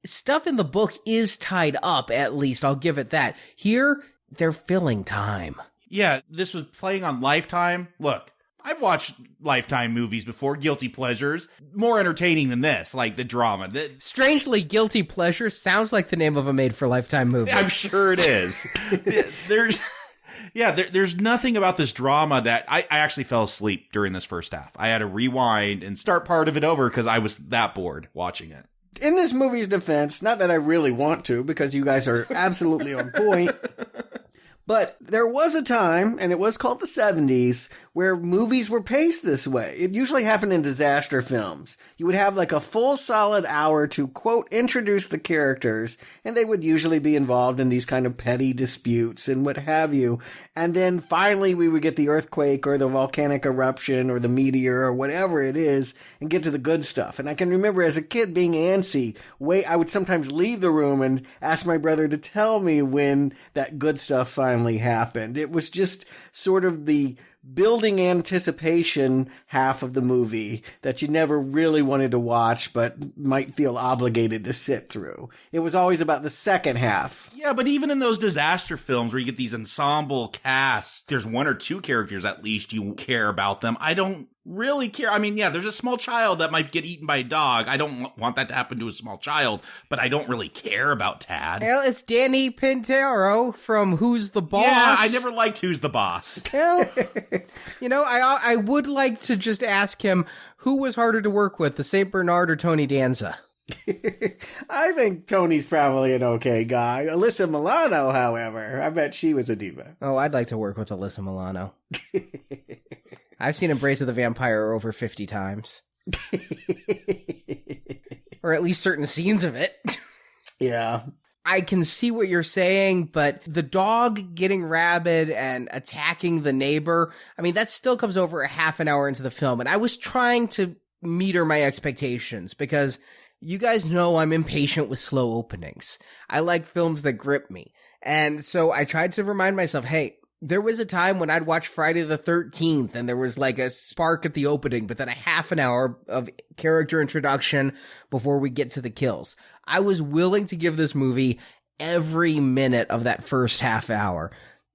Speaker 8: Stuff in the book is tied up, at least. I'll give it that. Here, they're filling time.
Speaker 10: Yeah, this was playing on Lifetime. Look, I've watched Lifetime movies before, guilty pleasures. More entertaining than this, like the drama.
Speaker 8: Strangely, Guilty Pleasure sounds like the name of a made-for-Lifetime movie.
Speaker 10: I'm sure it is. There's nothing about this drama that I actually fell asleep during this first half. I had to rewind and start part of it over because I was that bored watching it.
Speaker 9: In this movie's defense, not that I really want to, because you guys are absolutely on point, but there was a time, and it was called the 70s, where movies were paced this way. It usually happened in disaster films. You would have like a full solid hour to, quote, introduce the characters, and they would usually be involved in these kind of petty disputes and what have you. And then finally we would get the earthquake or the volcanic eruption or the meteor or whatever it is and get to the good stuff. And I can remember as a kid being antsy, I would sometimes leave the room and ask my brother to tell me when that good stuff finally happened. It was just sort of the building anticipation half of the movie that you never really wanted to watch but might feel obligated to sit through. It was always about the second half.
Speaker 10: Yeah, but even in those disaster films where you get these ensemble casts, there's one or two characters at least you care about them. I don't really care. I mean, yeah, there's a small child that might get eaten by a dog. I don't want that to happen to a small child, but I don't really care about Tad.
Speaker 8: Well, it's Danny Pintero from Who's the Boss?
Speaker 10: Yeah, I never liked Who's the Boss.
Speaker 8: Well, you know, I would like to just ask him, who was harder to work with, the St. Bernard or Tony Danza?
Speaker 9: I think Tony's probably an okay guy. Alyssa Milano, however, I bet she was a diva.
Speaker 8: Oh, I'd like to work with Alyssa Milano. I've seen Embrace of the Vampire over 50 times. Or at least certain scenes of it.
Speaker 9: Yeah.
Speaker 8: I can see what you're saying, but the dog getting rabid and attacking the neighbor, I mean, that still comes over a half an hour into the film. And I was trying to meter my expectations because you guys know I'm impatient with slow openings. I like films that grip me. And so I tried to remind myself, hey, there was a time when I'd watch Friday the 13th and there was like a spark at the opening, but then a half an hour of character introduction before we get to the kills. I was willing to give this movie every minute of that first half hour.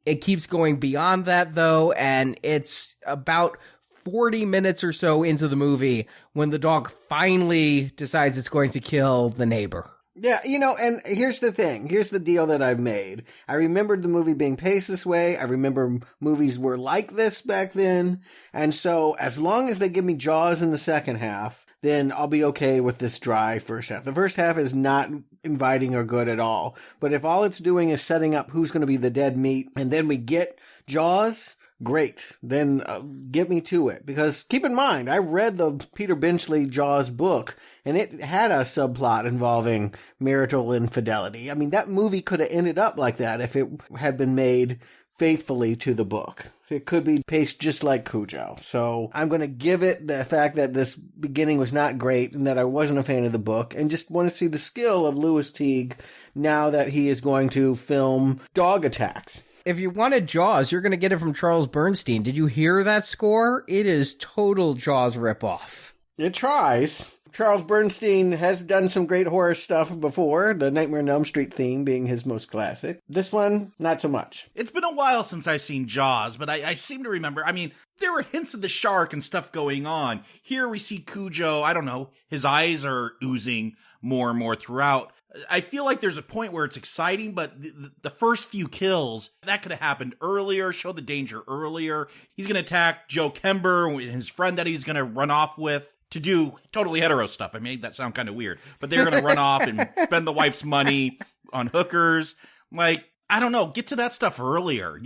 Speaker 8: It keeps going beyond that though, and it's about 40 minutes or so into the movie when the dog finally decides it's going to kill the neighbor.
Speaker 9: Yeah, you know, and here's the thing. Here's the deal that I've made. I remembered the movie being paced this way. I remember movies were like this back then. And so as long as they give me Jaws in the second half, then I'll be okay with this dry first half. The first half is not inviting or good at all. But if all it's doing is setting up who's going to be the dead meat, and then we get Jaws, great. Then get me to it. Because keep in mind, I read the Peter Benchley Jaws book, and it had a subplot involving marital infidelity. I mean, that movie could have ended up like that if it had been made faithfully to the book. It could be paced just like Cujo. So I'm going to give it the fact that this beginning was not great and that I wasn't a fan of the book, and just want to see the skill of Louis Teague now that he is going to film dog attacks.
Speaker 8: If you wanted Jaws, you're going to get it from Charles Bernstein. Did you hear that score? It is total Jaws ripoff.
Speaker 9: It tries. Charles Bernstein has done some great horror stuff before, the Nightmare on Elm Street theme being his most classic. This one, not so much.
Speaker 10: It's been a while since I've seen Jaws, but I seem to remember, I mean, there were hints of the shark and stuff going on. Here we see Cujo, I don't know, his eyes are oozing more and more throughout. I feel like there's a point where it's exciting, but the first few kills, that could have happened earlier, show the danger earlier. He's going to attack Joe Kember, his friend that he's going to run off with, to do totally hetero stuff. I made that sound kind of weird, but they're going to run off and spend the wife's money on hookers. Like, I don't know, get to that stuff earlier.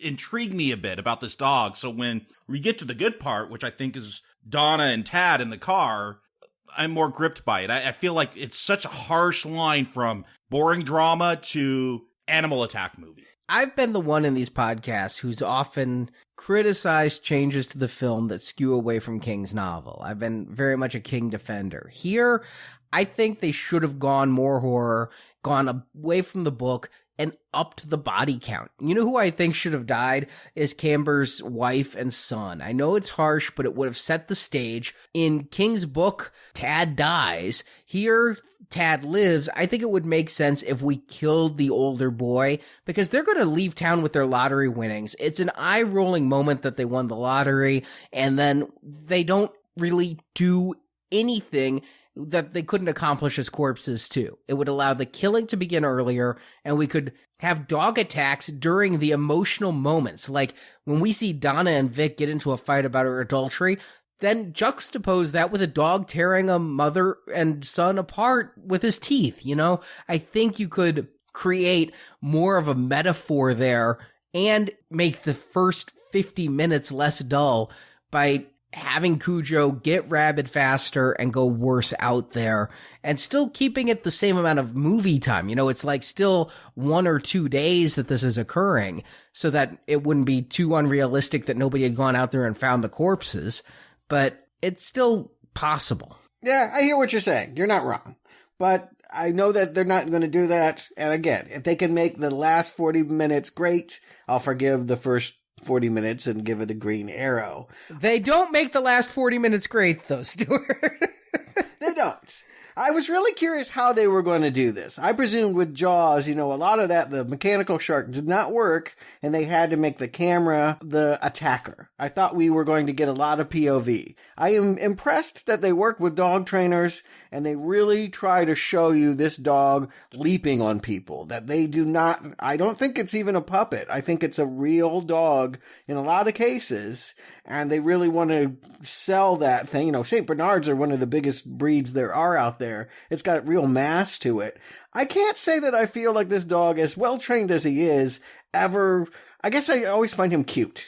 Speaker 10: Intrigue me a bit about this dog. So when we get to the good part, which I think is Donna and Tad in the car, I'm more gripped by it. I feel like it's such a harsh line from boring drama to animal attack movie.
Speaker 8: I've been the one in these podcasts who's often criticized changes to the film that skew away from King's novel. I've been very much a King defender. Here, I think they should have gone more horror, gone away from the book, and upped the body count. You know who I think should have died is Camber's wife and son. I know it's harsh, but it would have set the stage. In King's book, Tad dies. Here, Tad lives. I think it would make sense if we killed the older boy, because they're going to leave town with their lottery winnings. It's an eye-rolling moment that they won the lottery, and then they don't really do anything that they couldn't accomplish as corpses too. It would allow the killing to begin earlier, and we could have dog attacks during the emotional moments. Like when we see Donna and Vic get into a fight about her adultery, then juxtapose that with a dog tearing a mother and son apart with his teeth. You know, I think you could create more of a metaphor there and make the first 50 minutes less dull by having Cujo get rabid faster and go worse out there, and still keeping it the same amount of movie time. You know, it's like still 1 or 2 days that this is occurring, so that it wouldn't be too unrealistic that nobody had gone out there and found the corpses, but it's still possible.
Speaker 9: Yeah, I hear what you're saying. You're not wrong. But I know that they're not going to do that. And again, if they can make the last 40 minutes great, I'll forgive the first 40 minutes and give it a green arrow.
Speaker 8: They don't make the last 40 minutes great, though, Stuart.
Speaker 9: They don't. I was really curious how they were going to do this. I presumed with Jaws, you know, a lot of that, the mechanical shark did not work, and they had to make the camera the attacker. I thought we were going to get a lot of POV. I am impressed that they work with dog trainers, and they really try to show you this dog leaping on people, that they do not, I don't think it's even a puppet. I think it's a real dog in a lot of cases, and they really want to sell that thing. You know, St. Bernards are one of the biggest breeds there are out there. It's got real mass to it. I can't say that I feel like this dog, as well trained as he is, ever, I guess I always find him cute.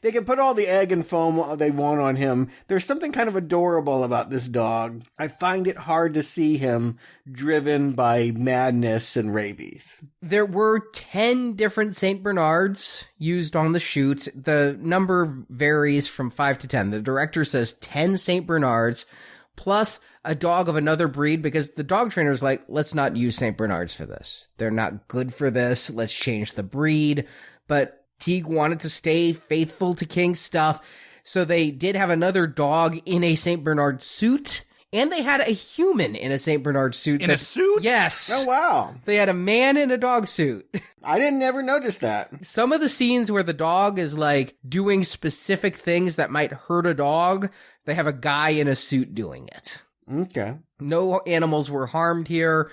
Speaker 9: They can put all the egg and foam they want on him. There's something kind of adorable about this dog. I find it hard to see him driven by madness and rabies.
Speaker 8: There were 10 different St. Bernards used on the shoot. The number varies from 5 to 10. The director says 10 St. Bernards plus a dog of another breed, because the dog trainer's like, let's not use St. Bernards for this. They're not good for this. Let's change the breed. But Teague wanted to stay faithful to King's stuff, so they did have another dog in a St. Bernard suit, and they had a human in a St. Bernard suit.
Speaker 10: In a suit?
Speaker 8: Yes.
Speaker 9: Oh, wow.
Speaker 8: They had a man in a dog suit.
Speaker 9: I didn't ever notice that.
Speaker 8: Some of the scenes where the dog is like doing specific things that might hurt a dog, they have a guy in a suit doing it.
Speaker 9: Okay.
Speaker 8: No animals were harmed here,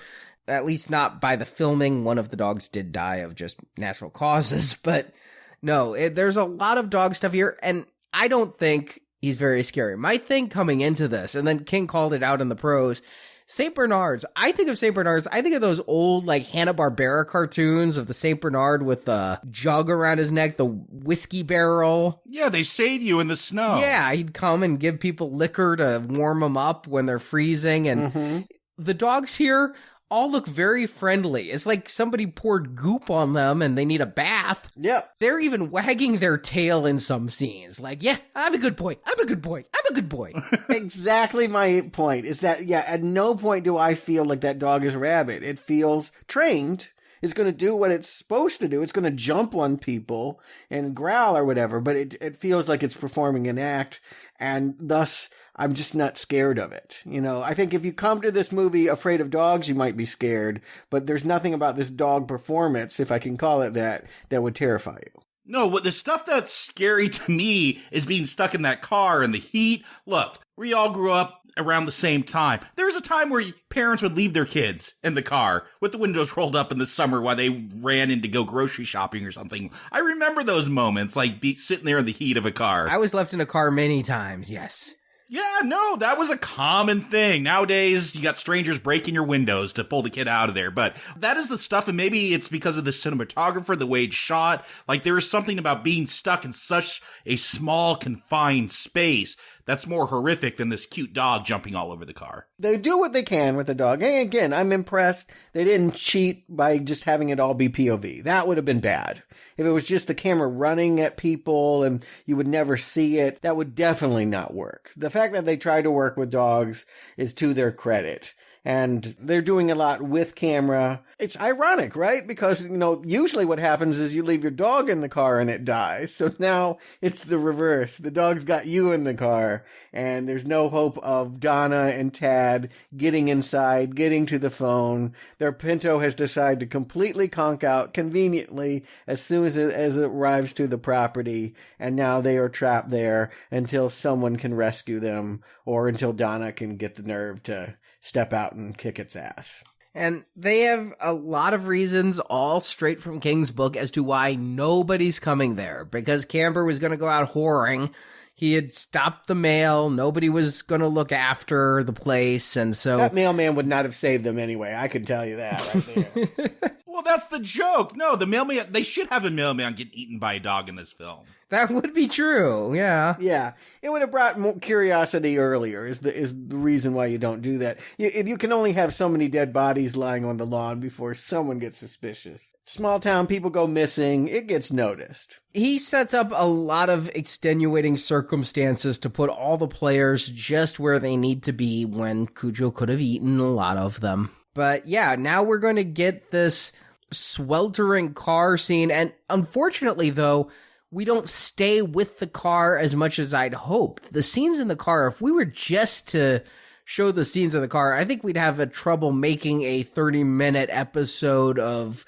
Speaker 8: at least not by the filming. One of the dogs did die of just natural causes, but no, there's a lot of dog stuff here, and I don't think he's very scary. My thing coming into this, and then King called it out in the pros, St. Bernards. I think of St. Bernards, I think of those old, like, Hanna-Barbera cartoons of the St. Bernard with the jug around his neck, the whiskey barrel.
Speaker 10: Yeah, they save you in the snow.
Speaker 8: Yeah, he'd come and give people liquor to warm them up when they're freezing, and the dogs here all look very friendly. It's like somebody poured goop on them and they need a bath.
Speaker 9: Yep.
Speaker 8: They're even wagging their tail in some scenes. Like, yeah, I'm a good boy. I'm a good boy. I'm a good boy.
Speaker 9: Exactly my point is that, yeah, at no point do I feel like that dog is rabid. It feels trained. It's going to do what it's supposed to do. It's going to jump on people and growl or whatever, but it feels like it's performing an act, and thus I'm just not scared of it. You know, I think if you come to this movie afraid of dogs, you might be scared, but there's nothing about this dog performance, if I can call it that, that would terrify you.
Speaker 10: No, what the stuff that's scary to me is being stuck in that car and the heat. Look, we all grew up around the same time. There was a time where parents would leave their kids in the car with the windows rolled up in the summer while they ran in to go grocery shopping or something. I remember those moments, like sitting there in the heat of a car.
Speaker 8: I was left in a car many times, yes.
Speaker 10: Yeah, no, that was a common thing. Nowadays, you got strangers breaking your windows to pull the kid out of there. But that is the stuff, and maybe it's because of the cinematographer, the way it's shot. Like, there is something about being stuck in such a small, confined space that's more horrific than this cute dog jumping all over the car.
Speaker 9: They do what they can with the dog. And again, I'm impressed they didn't cheat by just having it all be POV. That would have been bad. If it was just the camera running at people and you would never see it, that would definitely not work. The fact that they tried to work with dogs is to their credit. And they're doing a lot with camera. It's ironic, right? Because, usually what happens is you leave your dog in the car and it dies. So now it's the reverse. The dog's got you in the car and there's no hope of Donna and Tad getting inside, getting to the phone. Their Pinto has decided to completely conk out conveniently as soon as it arrives to the property. And now they are trapped there until someone can rescue them or until Donna can get the nerve to step out and kick its ass.
Speaker 8: And they have a lot of reasons, all straight from King's book, as to why nobody's coming there. Because Camber was going to go out whoring. He had stopped the mail. Nobody was going to look after the place. And so
Speaker 9: that mailman would not have saved them anyway. I can tell you that right there.
Speaker 10: Well, that's the joke. No, the mailman, they should have a mailman get eaten by a dog in this film.
Speaker 8: That would be true, yeah.
Speaker 9: Yeah, it would have brought more curiosity earlier is the reason why you don't do that. You can only have so many dead bodies lying on the lawn before someone gets suspicious. Small town people go missing, it gets noticed.
Speaker 8: He sets up a lot of extenuating circumstances to put all the players just where they need to be when Cujo could have eaten a lot of them. But yeah, now we're going to get this sweltering car scene, and unfortunately though, we don't stay with the car as much as I'd hoped. The scenes in the car, if we were just to show the scenes in the car, I think we'd have a trouble making a 30-minute episode of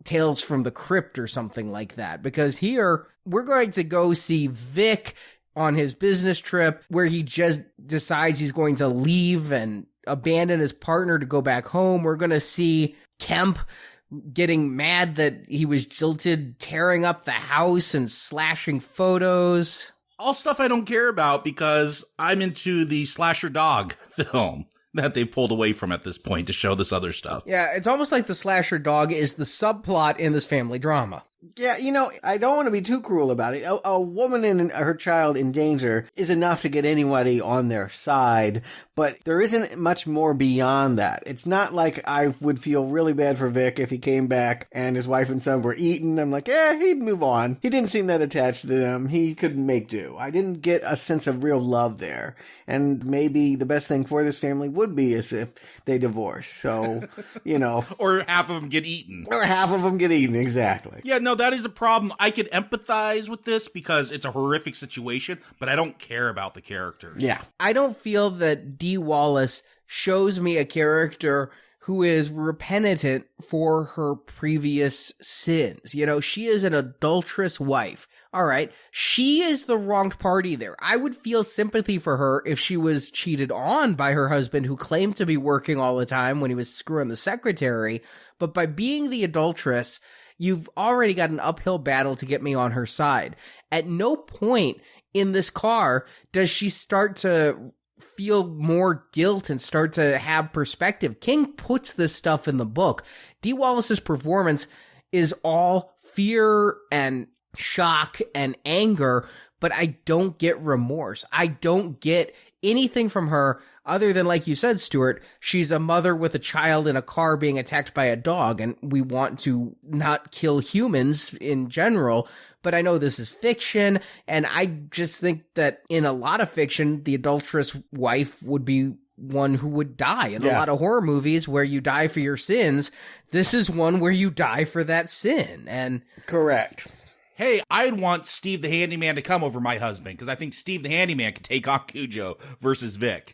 Speaker 8: Tales from the Crypt or something like that. Because here, we're going to go see Vic on his business trip where he just decides he's going to leave and abandon his partner to go back home. We're going to see Kemp getting mad that he was jilted, tearing up the house and slashing photos.
Speaker 10: All stuff I don't care about because I'm into the slasher dog film that they pulled away from at this point to show this other stuff.
Speaker 8: Yeah, it's almost like the slasher dog is the subplot in this family drama.
Speaker 9: Yeah, I don't want to be too cruel about it. A woman and her child in danger is enough to get anybody on their side, but there isn't much more beyond that. It's not like I would feel really bad for Vic if he came back and his wife and son were eaten. I'm like, he'd move on. He didn't seem that attached to them. He could make do. I didn't get a sense of real love there. And maybe the best thing for this family would be as if they divorce. So,
Speaker 10: Or half of them get eaten.
Speaker 9: Or half of them get eaten, exactly.
Speaker 10: Yeah, no, that is a problem. I could empathize with this because it's a horrific situation, but I don't care about the characters.
Speaker 9: Yeah.
Speaker 8: I don't feel that Dee Wallace shows me a character who is repentant for her previous sins. She is an adulterous wife. All right, she is the wronged party there. I would feel sympathy for her if she was cheated on by her husband who claimed to be working all the time when he was screwing the secretary. But by being the adulteress, you've already got an uphill battle to get me on her side. At no point in this car does she start to feel more guilt and start to have perspective. King puts this stuff in the book. Dee Wallace's performance is all fear and shock and anger, but I don't get remorse. I don't get anything from her other than, like you said, Stuart, she's a mother with a child in a car being attacked by a dog, and we want to not kill humans in general. But I know this is fiction, and I just think that in a lot of fiction, the adulterous wife would be one who would die. In a lot of horror movies where you die for your sins, this is one where you die for that sin. And
Speaker 9: correct.
Speaker 10: Hey, I'd want Steve the Handyman to come over my husband because I think Steve the Handyman could take on Cujo versus Vic.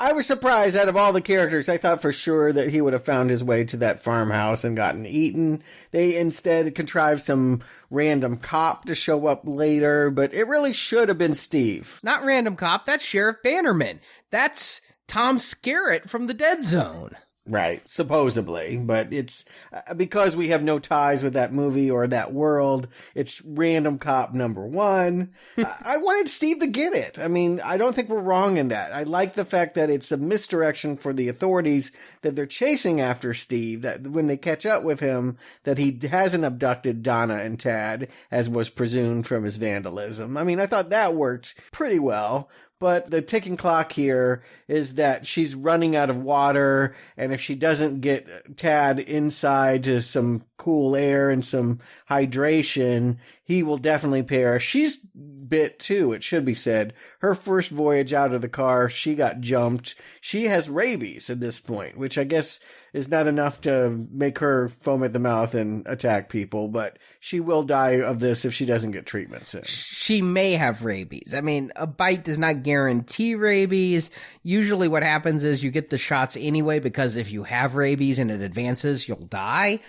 Speaker 9: I was surprised out of all the characters. I thought for sure that he would have found his way to that farmhouse and gotten eaten. They instead contrived some random cop to show up later, but it really should have been Steve.
Speaker 8: Not random cop, that's Sheriff Bannerman. That's Tom Skerritt from the Dead Zone.
Speaker 9: Right, supposedly, but it's because we have no ties with that movie or that world. It's random cop number one. I wanted Steve to get it. I mean, I don't think we're wrong in that. I like the fact that it's a misdirection for the authorities, that they're chasing after Steve, that when they catch up with him, that he hasn't abducted Donna and Tad, as was presumed from his vandalism. I mean, I thought that worked pretty well. But the ticking clock here is that she's running out of water, and if she doesn't get Tad inside to some cool air and some hydration, he will definitely perish. She's bit too, it should be said. Her first voyage out of the car, she got jumped. She has rabies at this point, which I guess is not enough to make her foam at the mouth and attack people, but she will die of this if she doesn't get treatment soon.
Speaker 8: She may have rabies. I mean, a bite does not guarantee rabies. Usually what happens is you get the shots anyway, because if you have rabies and it advances, you'll die.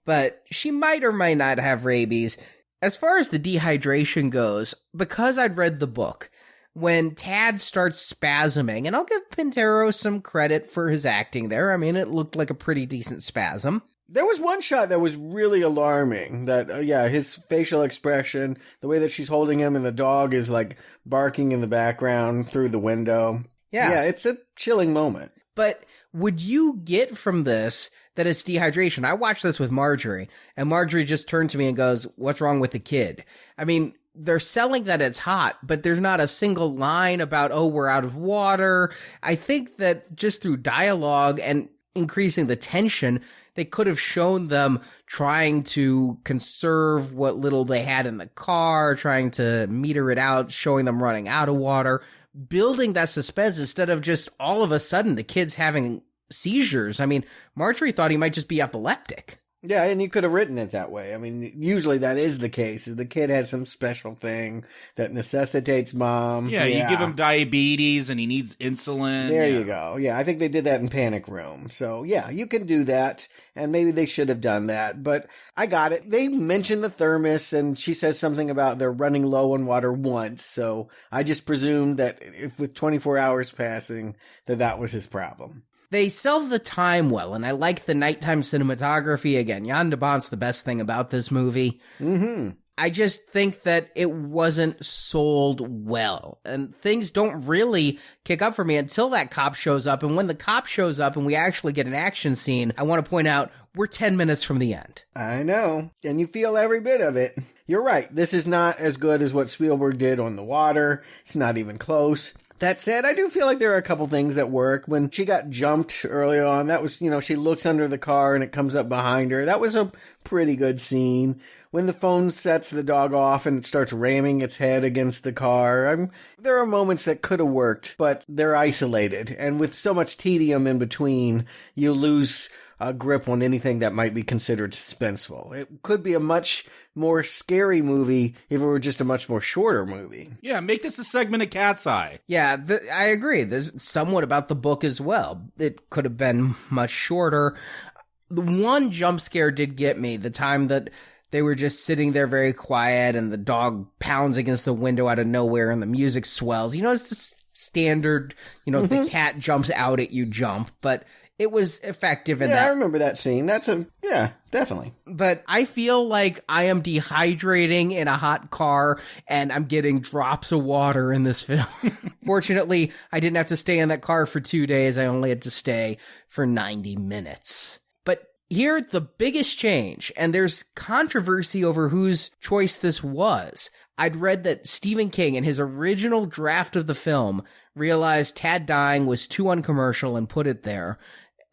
Speaker 8: But she might or might not have rabies. As far as the dehydration goes, because I'd read the book, when Tad starts spasming, and I'll give Pintero some credit for his acting there. I mean, it looked like a pretty decent spasm.
Speaker 9: There was one shot that was really alarming, that, his facial expression, the way that she's holding him and the dog is like barking in the background through the window. Yeah, it's a chilling moment.
Speaker 8: But would you get from this that it's dehydration? I watched this with Marjorie, and Marjorie just turned to me and goes, "What's wrong with the kid?" I mean, they're selling that it's hot, but there's not a single line about, oh, we're out of water. I think that just through dialogue and increasing the tension, they could have shown them trying to conserve what little they had in the car, trying to meter it out, showing them running out of water, building that suspense instead of just all of a sudden the kid's having seizures. I mean, Marjorie thought he might just be epileptic.
Speaker 9: Yeah, and you could have written it that way. I mean, usually that is the case. The kid has some special thing that necessitates mom.
Speaker 10: Yeah, you give him diabetes and he needs insulin.
Speaker 9: There you go. Yeah, I think they did that in Panic Room. So, yeah, you can do that, and maybe they should have done that. But I got it. They mentioned the thermos, and she says something about they're running low on water once. So I just presumed that if with 24 hours passing, that was his problem.
Speaker 8: They sell the time well, and I like the nighttime cinematography. Again, Jan de Bont's the best thing about this movie.
Speaker 9: Mm-hmm.
Speaker 8: I just think that it wasn't sold well, and things don't really kick up for me until that cop shows up. And when the cop shows up and we actually get an action scene, I want to point out we're 10 minutes from the end.
Speaker 9: I know, and you feel every bit of it. You're right. This is not as good as what Spielberg did on The Water. It's not even close. That said, I do feel like there are a couple things that work. When she got jumped early on, that was, she looks under the car and it comes up behind her. That was a pretty good scene. When the phone sets the dog off and it starts ramming its head against the car, there are moments that could have worked, but they're isolated. And with so much tedium in between, you lose a grip on anything that might be considered suspenseful. It could be a much more scary movie if it were just a much more shorter movie.
Speaker 10: Yeah, make this a segment of Cat's Eye.
Speaker 8: Yeah, I agree. There's somewhat about the book as well. It could have been much shorter. The one jump scare did get me, the time that they were just sitting there very quiet and the dog pounds against the window out of nowhere and the music swells. It's the standard, the cat jumps out at you jump, but it was effective in that.
Speaker 9: Yeah, I remember that scene. Definitely.
Speaker 8: But I feel like I am dehydrating in a hot car and I'm getting drops of water in this film. Fortunately, I didn't have to stay in that car for 2 days. I only had to stay for 90 minutes. But here, the biggest change, and there's controversy over whose choice this was. I'd read that Stephen King, in his original draft of the film, realized Tad dying was too uncommercial and put it there.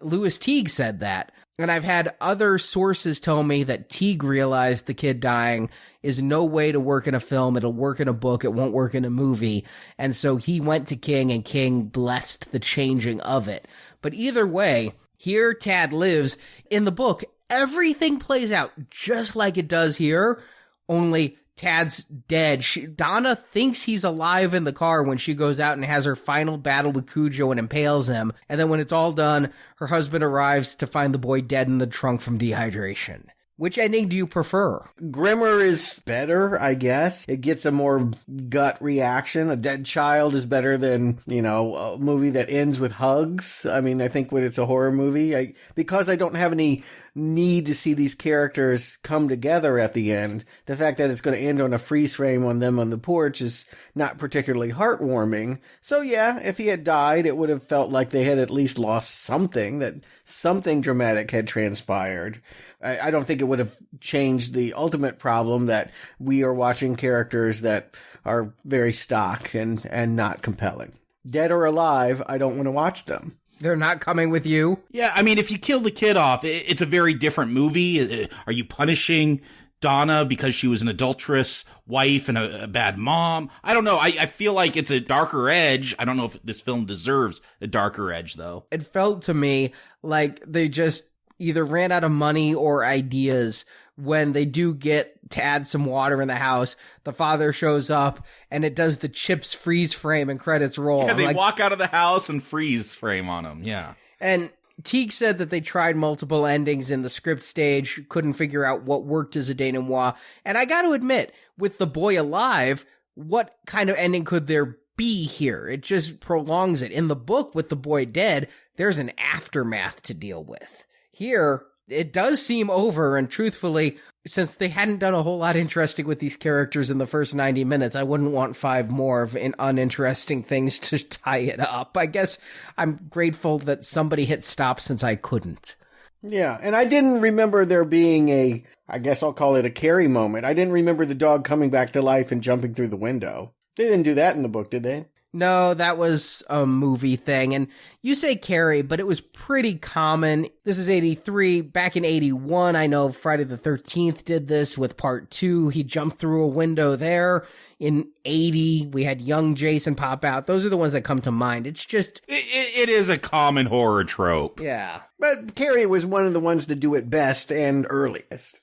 Speaker 8: Louis Teague said that, and I've had other sources tell me that Teague realized the kid dying is no way to work in a film. It'll work in a book. It won't work in a movie. And so he went to King, and King blessed the changing of it. But either way, here Tad lives. In the book, everything plays out just like it does here, only Tad's dead. Donna thinks he's alive in the car when she goes out and has her final battle with Cujo and impales him. And then when it's all done, her husband arrives to find the boy dead in the trunk from dehydration. Which ending do you prefer?
Speaker 9: Grimmer is better, I guess. It gets a more gut reaction. A dead child is better than, a movie that ends with hugs. I mean, I think when it's a horror movie, because I don't have any need to see these characters come together at the end, the fact that it's going to end on a freeze frame on them on the porch is not particularly heartwarming. So yeah, if he had died, it would have felt like they had at least lost something, that something dramatic had transpired. I don't think it would have changed the ultimate problem that we are watching characters that are very stock and not compelling. Dead or alive, I don't want to watch them.
Speaker 8: They're not coming with you?
Speaker 10: Yeah, I mean, if you kill the kid off, it's a very different movie. Are you punishing Donna because she was an adulterous wife and a bad mom? I don't know. I feel like it's a darker edge. I don't know if this film deserves a darker edge, though.
Speaker 8: It felt to me like they just either ran out of money or ideas. When they do get to add some water in the house, the father shows up and it does the Chips freeze frame and credits roll.
Speaker 10: Yeah, they walk out of the house and freeze frame on him. Yeah.
Speaker 8: And Teague said that they tried multiple endings in the script stage, couldn't figure out what worked as a denouement. And I got to admit, with the boy alive, what kind of ending could there be here? It just prolongs it. In the book, with the boy dead, there's an aftermath to deal with. Here, it does seem over, and truthfully, since they hadn't done a whole lot interesting with these characters in the first 90 minutes, I wouldn't want 5 more of uninteresting things to tie it up. I guess I'm grateful that somebody hit stop since I couldn't.
Speaker 9: Yeah, and I didn't remember there being I guess I'll call it a Carrie moment. I didn't remember the dog coming back to life and jumping through the window. They didn't do that in the book, did they?
Speaker 8: No, that was a movie thing. And you say Carrie, but it was pretty common. This is 83. Back in 81, I know Friday the 13th did this with part 2. He jumped through a window there. In 80, we had young Jason pop out. Those are the ones that come to mind. It's just...
Speaker 10: It is a common horror trope.
Speaker 8: Yeah.
Speaker 9: But Carrie was one of the ones to do it best and earliest.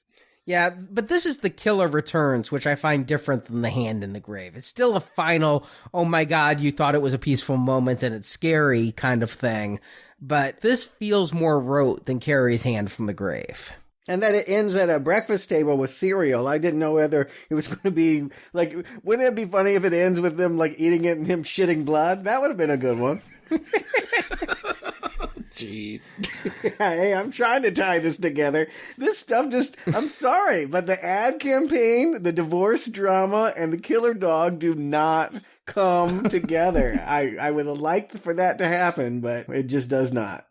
Speaker 8: Yeah, but this is the killer returns, which I find different than the hand in the grave. It's still a final, oh my God, you thought it was a peaceful moment and it's scary kind of thing. But this feels more rote than Carrie's hand from the grave.
Speaker 9: And that it ends at a breakfast table with cereal. I didn't know whether it was going to be, wouldn't it be funny if it ends with them, eating it and him shitting blood? That would have been a good one.
Speaker 10: Jeez.
Speaker 9: Hey, I'm trying to tie this together. This stuff I'm sorry, but the ad campaign, the divorce drama, and the killer dog do not come together. I would have liked for that to happen, but it just does not.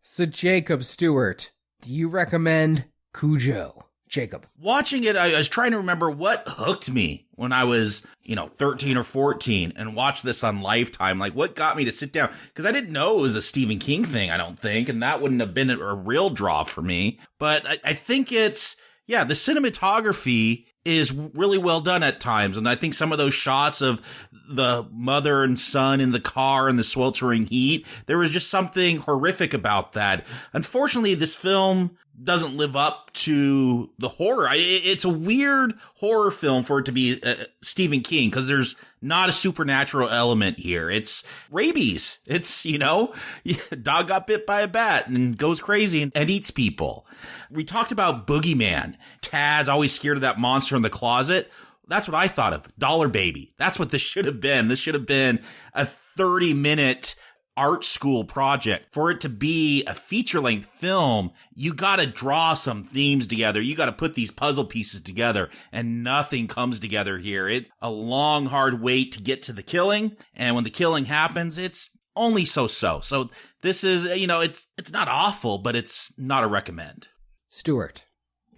Speaker 8: So, Jacob Stewart, do you recommend Cujo? Jacob.
Speaker 10: Watching it, I was trying to remember what hooked me when I was, 13 or 14 and watched this on Lifetime. What got me to sit down? Because I didn't know it was a Stephen King thing, I don't think, and that wouldn't have been a real draw for me. But I think it's, the cinematography is really well done at times. And I think some of those shots of the mother and son in the car in the sweltering heat, there was just something horrific about that. Unfortunately, this film doesn't live up to the horror. It's a weird horror film for it to be Stephen King, because there's not a supernatural element here. It's rabies. It's, dog got bit by a bat and goes crazy and eats people. We talked about Boogeyman. Tad's always scared of that monster in the closet. That's what I thought of. Dollar Baby. That's what this should have been. This should have been a 30-minute art school project. For it to be a feature-length film, you gotta draw some themes together. You gotta put these puzzle pieces together, and nothing comes together here. It's a long, hard wait to get to the killing, and when the killing happens, it's only so-so. So this is, it's not awful, but it's not a recommend.
Speaker 8: Stuart.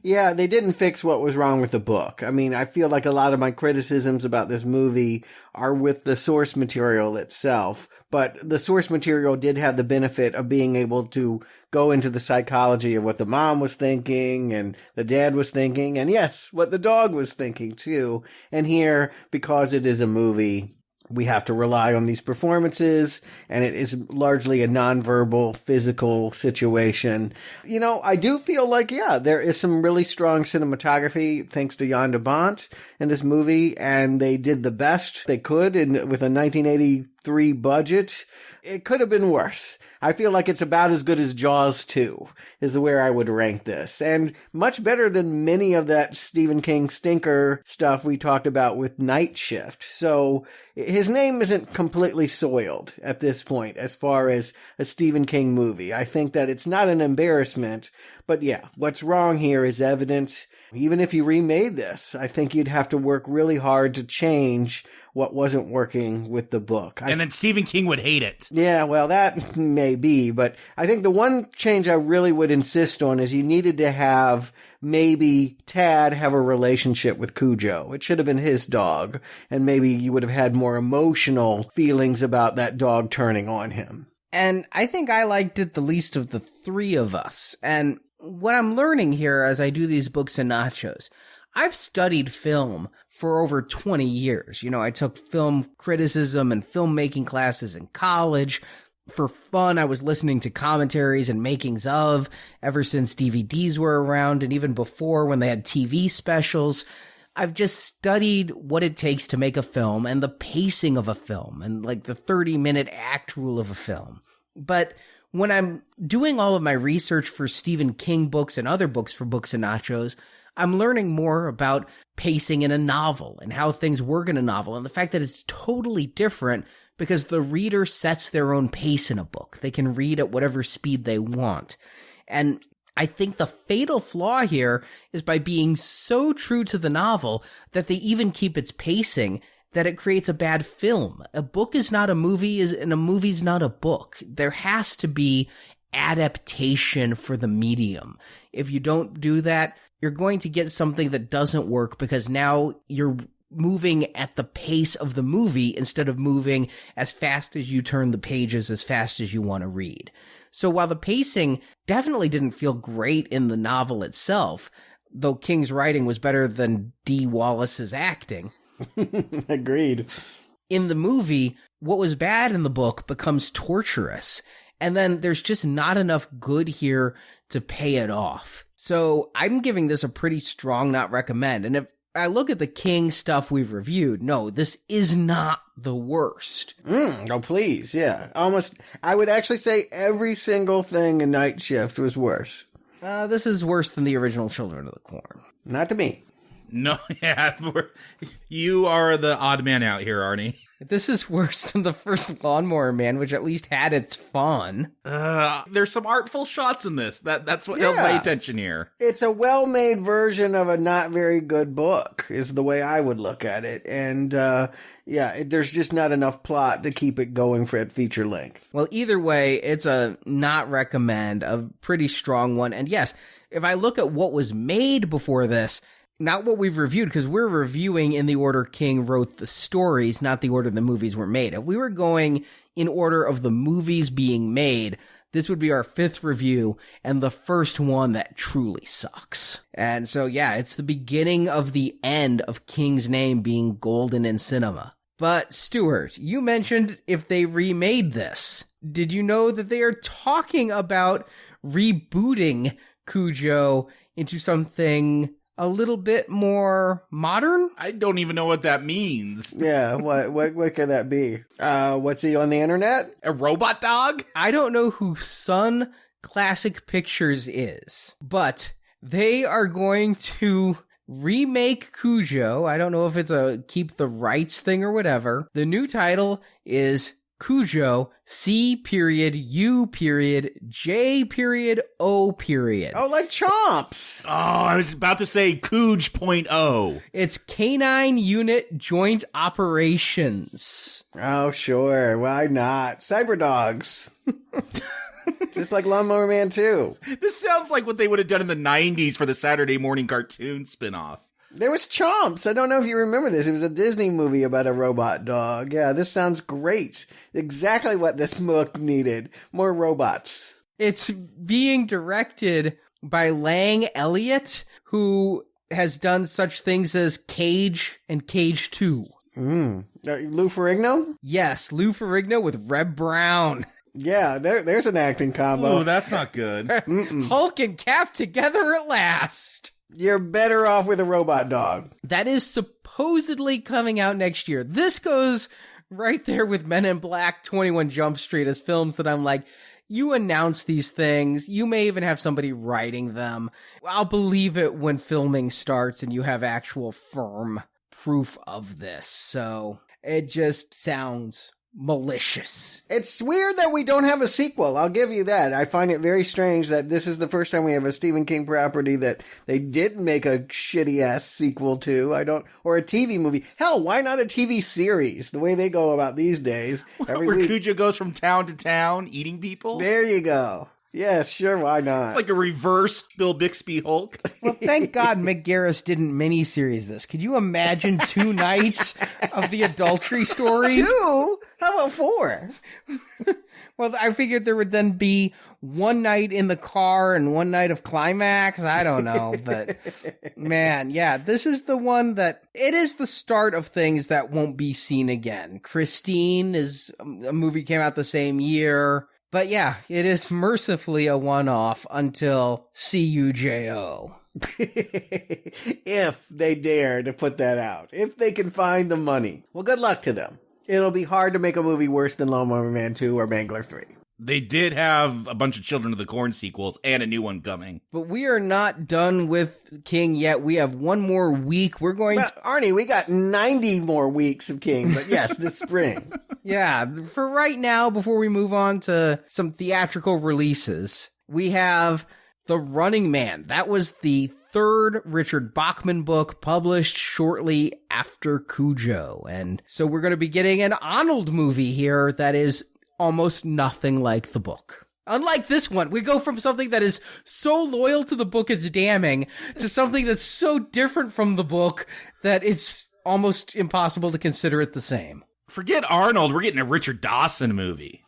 Speaker 9: Yeah, they didn't fix what was wrong with the book. I mean, I feel like a lot of my criticisms about this movie are with the source material itself, but the source material did have the benefit of being able to go into the psychology of what the mom was thinking and the dad was thinking, and yes, what the dog was thinking too. And here, because it is a movie, we have to rely on these performances, and it is largely a nonverbal, physical situation. I do feel like, there is some really strong cinematography thanks to Jan de Bont in this movie, and they did the best they could with a 1983 budget. It could have been worse. I feel like it's about as good as Jaws 2 is where I would rank this. And much better than many of that Stephen King stinker stuff we talked about with Night Shift. So his name isn't completely soiled at this point as far as a Stephen King movie. I think that it's not an embarrassment, but yeah, what's wrong here is evident. Even if you remade this, I think you'd have to work really hard to change what wasn't working with the book.
Speaker 10: And then Stephen King would hate it.
Speaker 9: Yeah, well, that may be, but I think the one change I really would insist on is you needed to have maybe Tad have a relationship with Cujo. It should have been his dog, and maybe you would have had more emotional feelings about that dog turning on him.
Speaker 8: And I think I liked it the least of the three of us. And what I'm learning here as I do these books and nachos, I've studied film for over 20 years. You know, I took film criticism and filmmaking classes in college. For fun, I was listening to commentaries and makings of ever since DVDs were around, and even before when they had TV specials. I've just studied what it takes to make a film and the pacing of a film and like the 30-minute act rule of a film. But when I'm doing all of my research for Stephen King books and other books for Books and Nachos, I'm learning more about pacing in a novel and how things work in a novel and the fact that it's totally different because the reader sets their own pace in a book. They can read at whatever speed they want. And I think the fatal flaw here is by being so true to the novel that they even keep its pacing that it creates a bad film. A book is not a movie, and a movie's not a book. There has to be adaptation for the medium. If you don't do that, you're going to get something that doesn't work because now you're moving at the pace of the movie instead of moving as fast as you turn the pages as fast as you want to read. So while the pacing definitely didn't feel great in the novel itself, though King's writing was better than D. Wallace's acting.
Speaker 9: Agreed.
Speaker 8: In the movie, what was bad in the book becomes torturous. And then there's just not enough good here to pay it off. So I'm giving this a pretty strong not recommend. And if I look at the King stuff we've reviewed, no, this is not the worst.
Speaker 9: Oh, please, yeah. Almost, I would actually say every single thing in Night Shift was worse.
Speaker 8: This is worse than the original Children of the Corn.
Speaker 9: Not to me.
Speaker 10: No, yeah, you are the odd man out here, Arnie.
Speaker 8: This is worse than the first Lawnmower Man, which at least had its fun.
Speaker 10: There's some artful shots in this. That's what held my attention here.
Speaker 9: It's a well-made version of a not very good book, is the way I would look at it. And, there's just not enough plot to keep it going for at feature length.
Speaker 8: Well, either way, it's a not recommend, a pretty strong one. And yes, if I look at what was made before this, not what we've reviewed, because we're reviewing in the order King wrote the stories, not the order the movies were made. If we were going in order of the movies being made, this would be our fifth review and the first one that truly sucks. And so, yeah, it's the beginning of the end of King's name being golden in cinema. But, Stuart, you mentioned if they remade this. Did you know that they are talking about rebooting Cujo into something a little bit more modern?
Speaker 10: I don't even know what that means.
Speaker 9: Yeah, what could that be? What's he on the internet?
Speaker 10: A robot dog?
Speaker 8: I don't know who Sun Classic Pictures is, but they are going to remake Cujo. I don't know if it's a keep the rights thing or whatever. The new title is Cujo, C.U.J.O.
Speaker 9: Oh, like Chomps.
Speaker 10: Oh, I was about to say Cuj.0.
Speaker 8: It's Canine Unit Joint Operations.
Speaker 9: Oh, sure. Why not? Cyber Dogs. Just like Lawnmower Man 2.
Speaker 10: This sounds like what they would have done in the 90s for the Saturday morning cartoon spinoff.
Speaker 9: There was Chomps. I don't know if you remember this. It was a Disney movie about a robot dog. Yeah, this sounds great. Exactly what this book needed. More robots.
Speaker 8: It's being directed by Lang Elliott, who has done such things as Cage and Cage 2.
Speaker 9: Lou Ferrigno?
Speaker 8: Yes, Lou Ferrigno with Reb Brown.
Speaker 9: Yeah, there's an acting combo.
Speaker 10: Oh, that's not good.
Speaker 8: Hulk and Cap together at last.
Speaker 9: You're better off with a robot dog.
Speaker 8: That is supposedly coming out next year. This goes right there with Men in Black, 21 Jump Street as films that I'm like, you announce these things. You may even have somebody writing them. I'll believe it when filming starts and you have actual firm proof of this. So it just sounds malicious.
Speaker 9: It's weird that we don't have a sequel. I'll give you that. I find it very strange that this is the first time we have a Stephen King property that they didn't make a shitty ass sequel to. Or a TV movie. Hell, why not a TV series? The way they go about these days.
Speaker 10: Where Cujo goes from town to town eating people?
Speaker 9: There you go. Yeah, sure, why not?
Speaker 10: It's like a reverse Bill Bixby Hulk.
Speaker 8: Well, thank God Mick Garris didn't miniseries this. Could you imagine 2 nights of the adultery story?
Speaker 9: 2? How about 4?
Speaker 8: Well, I figured there would then be 1 night in the car and 1 night of climax. I don't know, but man, yeah, this is the one that it is the start of things that won't be seen again. Christine is a movie came out the same year. But yeah, it is mercifully a one-off until CUJO.
Speaker 9: If they dare to put that out. If they can find the money. Well, good luck to them. It'll be hard to make a movie worse than Lawnmower Man 2 or Mangler 3.
Speaker 10: They did have a bunch of Children of the Corn sequels and a new one coming.
Speaker 8: But we are not done with King yet. We have 1 more week. We're going to...
Speaker 9: Arnie, we got 90 more weeks of King, but yes, this spring.
Speaker 8: Yeah, for right now, before we move on to some theatrical releases, we have The Running Man. That was the 3rd Richard Bachman book published shortly after Cujo. And so we're going to be getting an Arnold movie here that is almost nothing like the book. Unlike this one, we go from something that is so loyal to the book it's damning to something that's so different from the book that it's almost impossible to consider it the same.
Speaker 10: Forget Arnold, we're getting a Richard Dawson movie.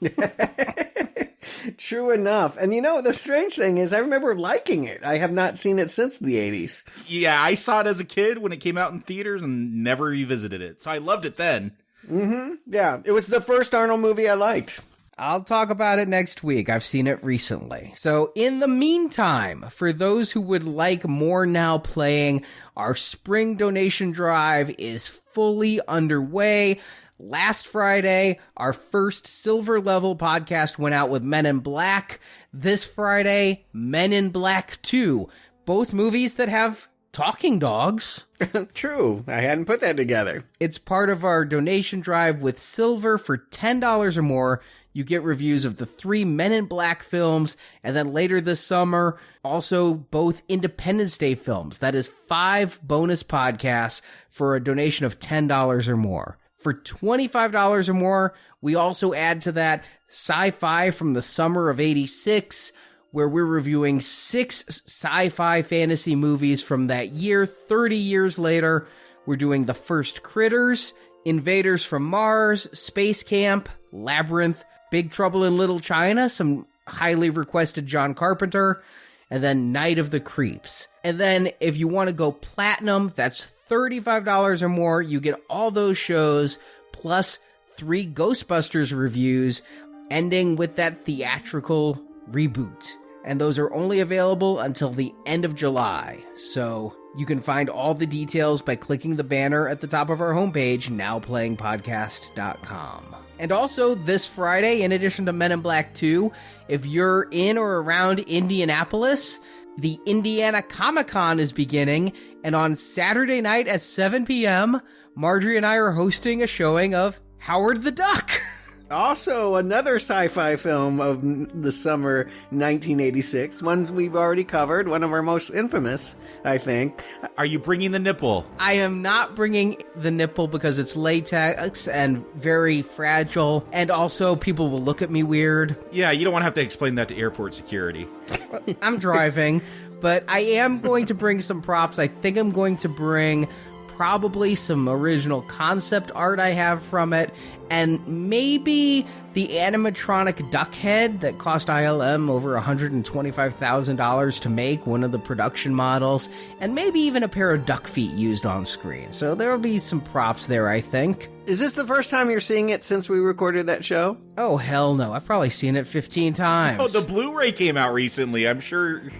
Speaker 9: True enough. And you know, the strange thing is I remember liking it. I have not seen it since the 80s.
Speaker 10: Yeah, I saw it as a kid when it came out in theaters and never revisited it. So I loved it then.
Speaker 9: Mm-hmm. Yeah, it was the first Arnold movie I liked.
Speaker 8: I'll talk about it next week. I've seen it recently. So in the meantime, for those who would like more Now Playing, our spring donation drive is fully underway. Last Friday, our first silver level podcast went out with Men in Black. This Friday, Men in Black 2. Both movies that have talking dogs.
Speaker 9: True. I hadn't put that together.
Speaker 8: It's part of our donation drive with silver for $10 or more. You get reviews of the 3 Men in Black films, and then later this summer, also both Independence Day films. That is 5 bonus podcasts for a donation of $10 or more. For $25 or more, we also add to that Sci-Fi from the summer of '86, where we're reviewing 6 sci-fi fantasy movies from that year. 30 years later, we're doing The First Critters, Invaders from Mars, Space Camp, Labyrinth, Big Trouble in Little China, some highly requested John Carpenter, and then Night of the Creeps. And then if you want to go platinum, that's $35 or more. You get all those shows, plus 3 Ghostbusters reviews, ending with that theatrical reboot. And those are only available until the end of July. So you can find all the details by clicking the banner at the top of our homepage, nowplayingpodcast.com. And also this Friday, in addition to Men in Black 2, if you're in or around Indianapolis, the Indiana Comic-Con is beginning, and on Saturday night at 7 p.m., Marjorie and I are hosting a showing of Howard the Duck.
Speaker 9: Also, another sci-fi film of the summer 1986. One we've already covered, one of our most infamous, I think.
Speaker 10: Are you bringing the nipple?
Speaker 8: I am not bringing the nipple because it's latex and very fragile, and also people will look at me weird.
Speaker 10: Yeah, you don't want to have to explain that to airport security.
Speaker 8: I'm driving, but I am going to bring some props. I think I'm going to bring probably some original concept art I have from it, and maybe the animatronic duck head that cost ILM over $125,000 to make, one of the production models, and maybe even a pair of duck feet used on screen. So there'll be some props there, I think.
Speaker 9: Is this the first time you're seeing it since we recorded that show?
Speaker 8: Oh, hell no. I've probably seen it 15 times.
Speaker 10: Oh, the Blu-ray came out recently. I'm sure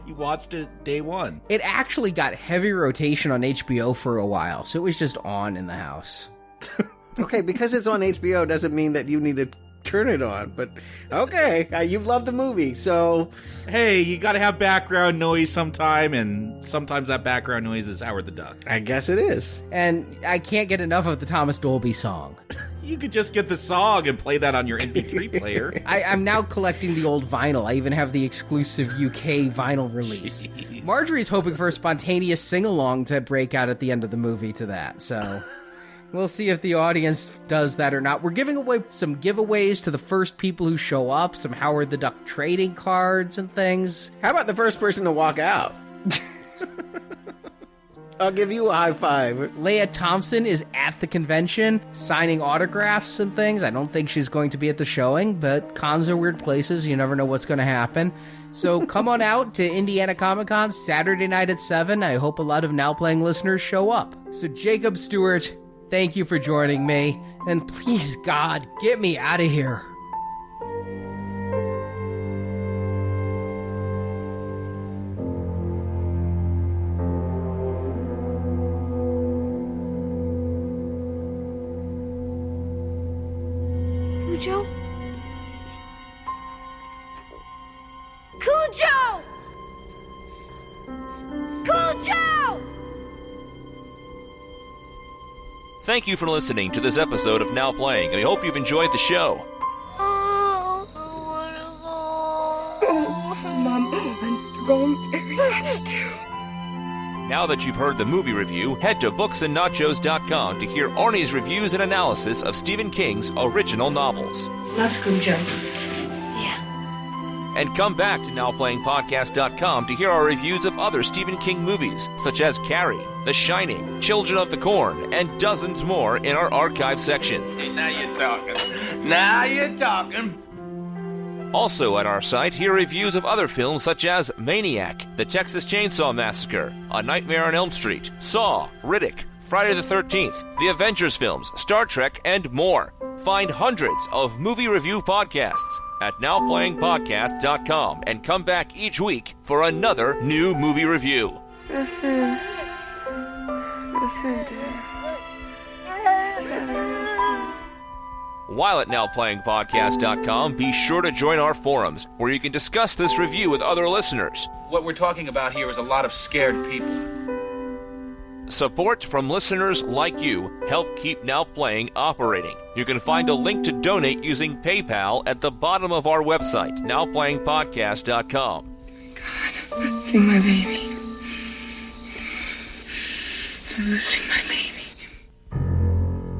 Speaker 10: you watched it day one.
Speaker 8: It actually got heavy rotation on HBO for a while, so it was just on in the house.
Speaker 9: Okay, because it's on HBO doesn't mean that you need to turn it on. But okay, you love the movie, so
Speaker 10: Hey, you gotta have background noise sometime, and sometimes that background noise is Howard the Duck.
Speaker 9: I guess it is.
Speaker 8: And I can't get enough of the Thomas Dolby song.
Speaker 10: You could just get the song and play that on your MP3 player.
Speaker 8: I'm now collecting the old vinyl. I even have the exclusive UK vinyl release.
Speaker 10: Jeez.
Speaker 8: Marjorie's hoping for a spontaneous sing-along to break out at the end of the movie to that, so we'll see if the audience does that or not. We're giving away some giveaways to the first people who show up, some Howard the Duck trading cards and things.
Speaker 9: How about the first person to walk out? I'll give you a high five.
Speaker 8: Leia Thompson is at the convention signing autographs and things. I don't think she's going to be at the showing, but cons are weird places. You never know what's going to happen. So come on out to Indiana Comic Con Saturday night at 7. I hope a lot of Now Playing listeners show up. So Jacob Stewart, thank you for joining me. And please, God, get me out of here.
Speaker 1: Cujo? Cujo! Cujo!
Speaker 2: Thank you for listening to this episode of Now Playing, and we hope you've enjoyed the show.
Speaker 3: Mom, I'm strong. That's too.
Speaker 2: Now that you've heard the movie review, head to booksandnachos.com to hear Arnie's reviews and analysis of Stephen King's original novels.
Speaker 1: Loves Cujo. Yeah.
Speaker 2: And come back to NowPlayingPodcast.com to hear our reviews of other Stephen King movies, such as Carrie, The Shining, Children of the Corn, and dozens more in our archive section.
Speaker 5: Hey, now you're talking. Now you're talking.
Speaker 2: Also at our site, hear reviews of other films such as Maniac, The Texas Chainsaw Massacre, A Nightmare on Elm Street, Saw, Riddick, Friday the 13th, the Avengers films, Star Trek, and more. Find hundreds of movie review podcasts at NowPlayingPodcast.com and come back each week for another new movie review.
Speaker 3: Listen, Dad.
Speaker 2: While at NowPlayingPodcast.com, be sure to join our forums, where you can discuss this review with other listeners.
Speaker 5: What we're talking about here is a lot of scared people.
Speaker 2: Support from listeners like you help keep Now Playing operating. You can find a link to donate using PayPal at the bottom of our website, NowPlayingPodcast.com.
Speaker 3: God, I'm losing my baby. I'm losing my baby.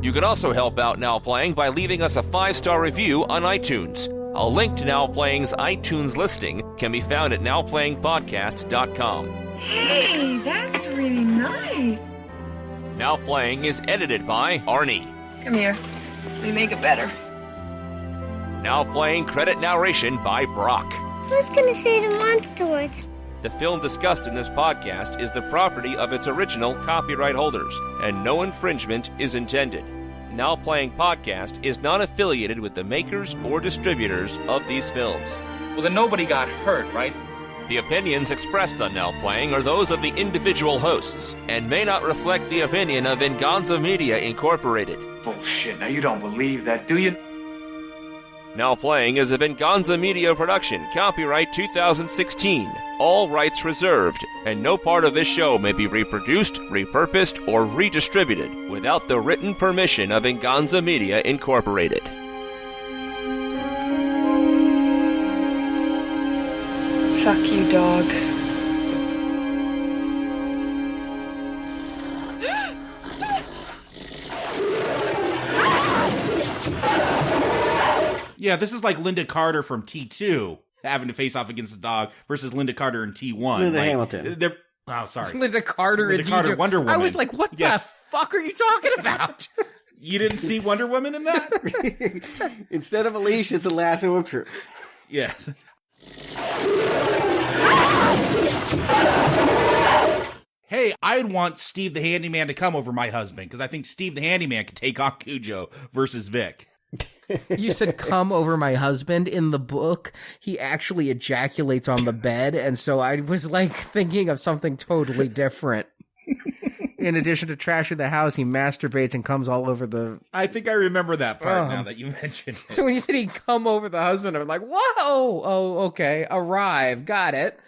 Speaker 2: You can also help out Now Playing by leaving us a 5-star review on iTunes. A link to Now Playing's iTunes listing can be found at NowPlayingPodcast.com.
Speaker 3: Hey, that's really nice.
Speaker 2: Now Playing is edited by Arnie.
Speaker 3: Come here. Let me make it better.
Speaker 2: Now Playing credit narration by Brock.
Speaker 1: Who's gonna say the monster words?
Speaker 2: The film discussed in this podcast is the property of its original copyright holders, and no infringement is intended. Now Playing Podcast is not affiliated with the makers or distributors of these films.
Speaker 5: Well, then nobody got hurt, right?
Speaker 2: The opinions expressed on Now Playing are those of the individual hosts, and may not reflect the opinion of Venganza Media Incorporated.
Speaker 6: Bullshit. Now you don't believe that, do you?
Speaker 2: Now Playing is a Venganza Media production, copyright 2016. All rights reserved, and no part of this show may be reproduced, repurposed, or redistributed without the written permission of Venganza Media Incorporated.
Speaker 3: Fuck you, dog.
Speaker 10: Yeah, this is like Linda Carter from T2 having to face off against the dog versus Linda Carter in T1.
Speaker 9: Linda Hamilton.
Speaker 10: Oh, sorry.
Speaker 8: Linda Carter
Speaker 10: Linda
Speaker 8: and
Speaker 10: Carter,
Speaker 8: DJ.
Speaker 10: Wonder Woman.
Speaker 8: I was like, what the fuck are you talking about?
Speaker 10: You didn't see Wonder Woman in that?
Speaker 9: Instead of a leash, it's a lasso of truth.
Speaker 10: Yeah. Hey, I'd want Steve the Handyman to come over my husband, because I think Steve the Handyman could take on Cujo versus Vic.
Speaker 8: You said come over my husband. In the book, he actually ejaculates on the bed, and so I was like thinking of something totally different. in addition to trashing the house, he masturbates and comes all over the...
Speaker 10: I think I remember that part now that you mentioned it.
Speaker 8: So when you said he'd come over the husband, I'm like, whoa! Oh, okay. Arrive. Got it.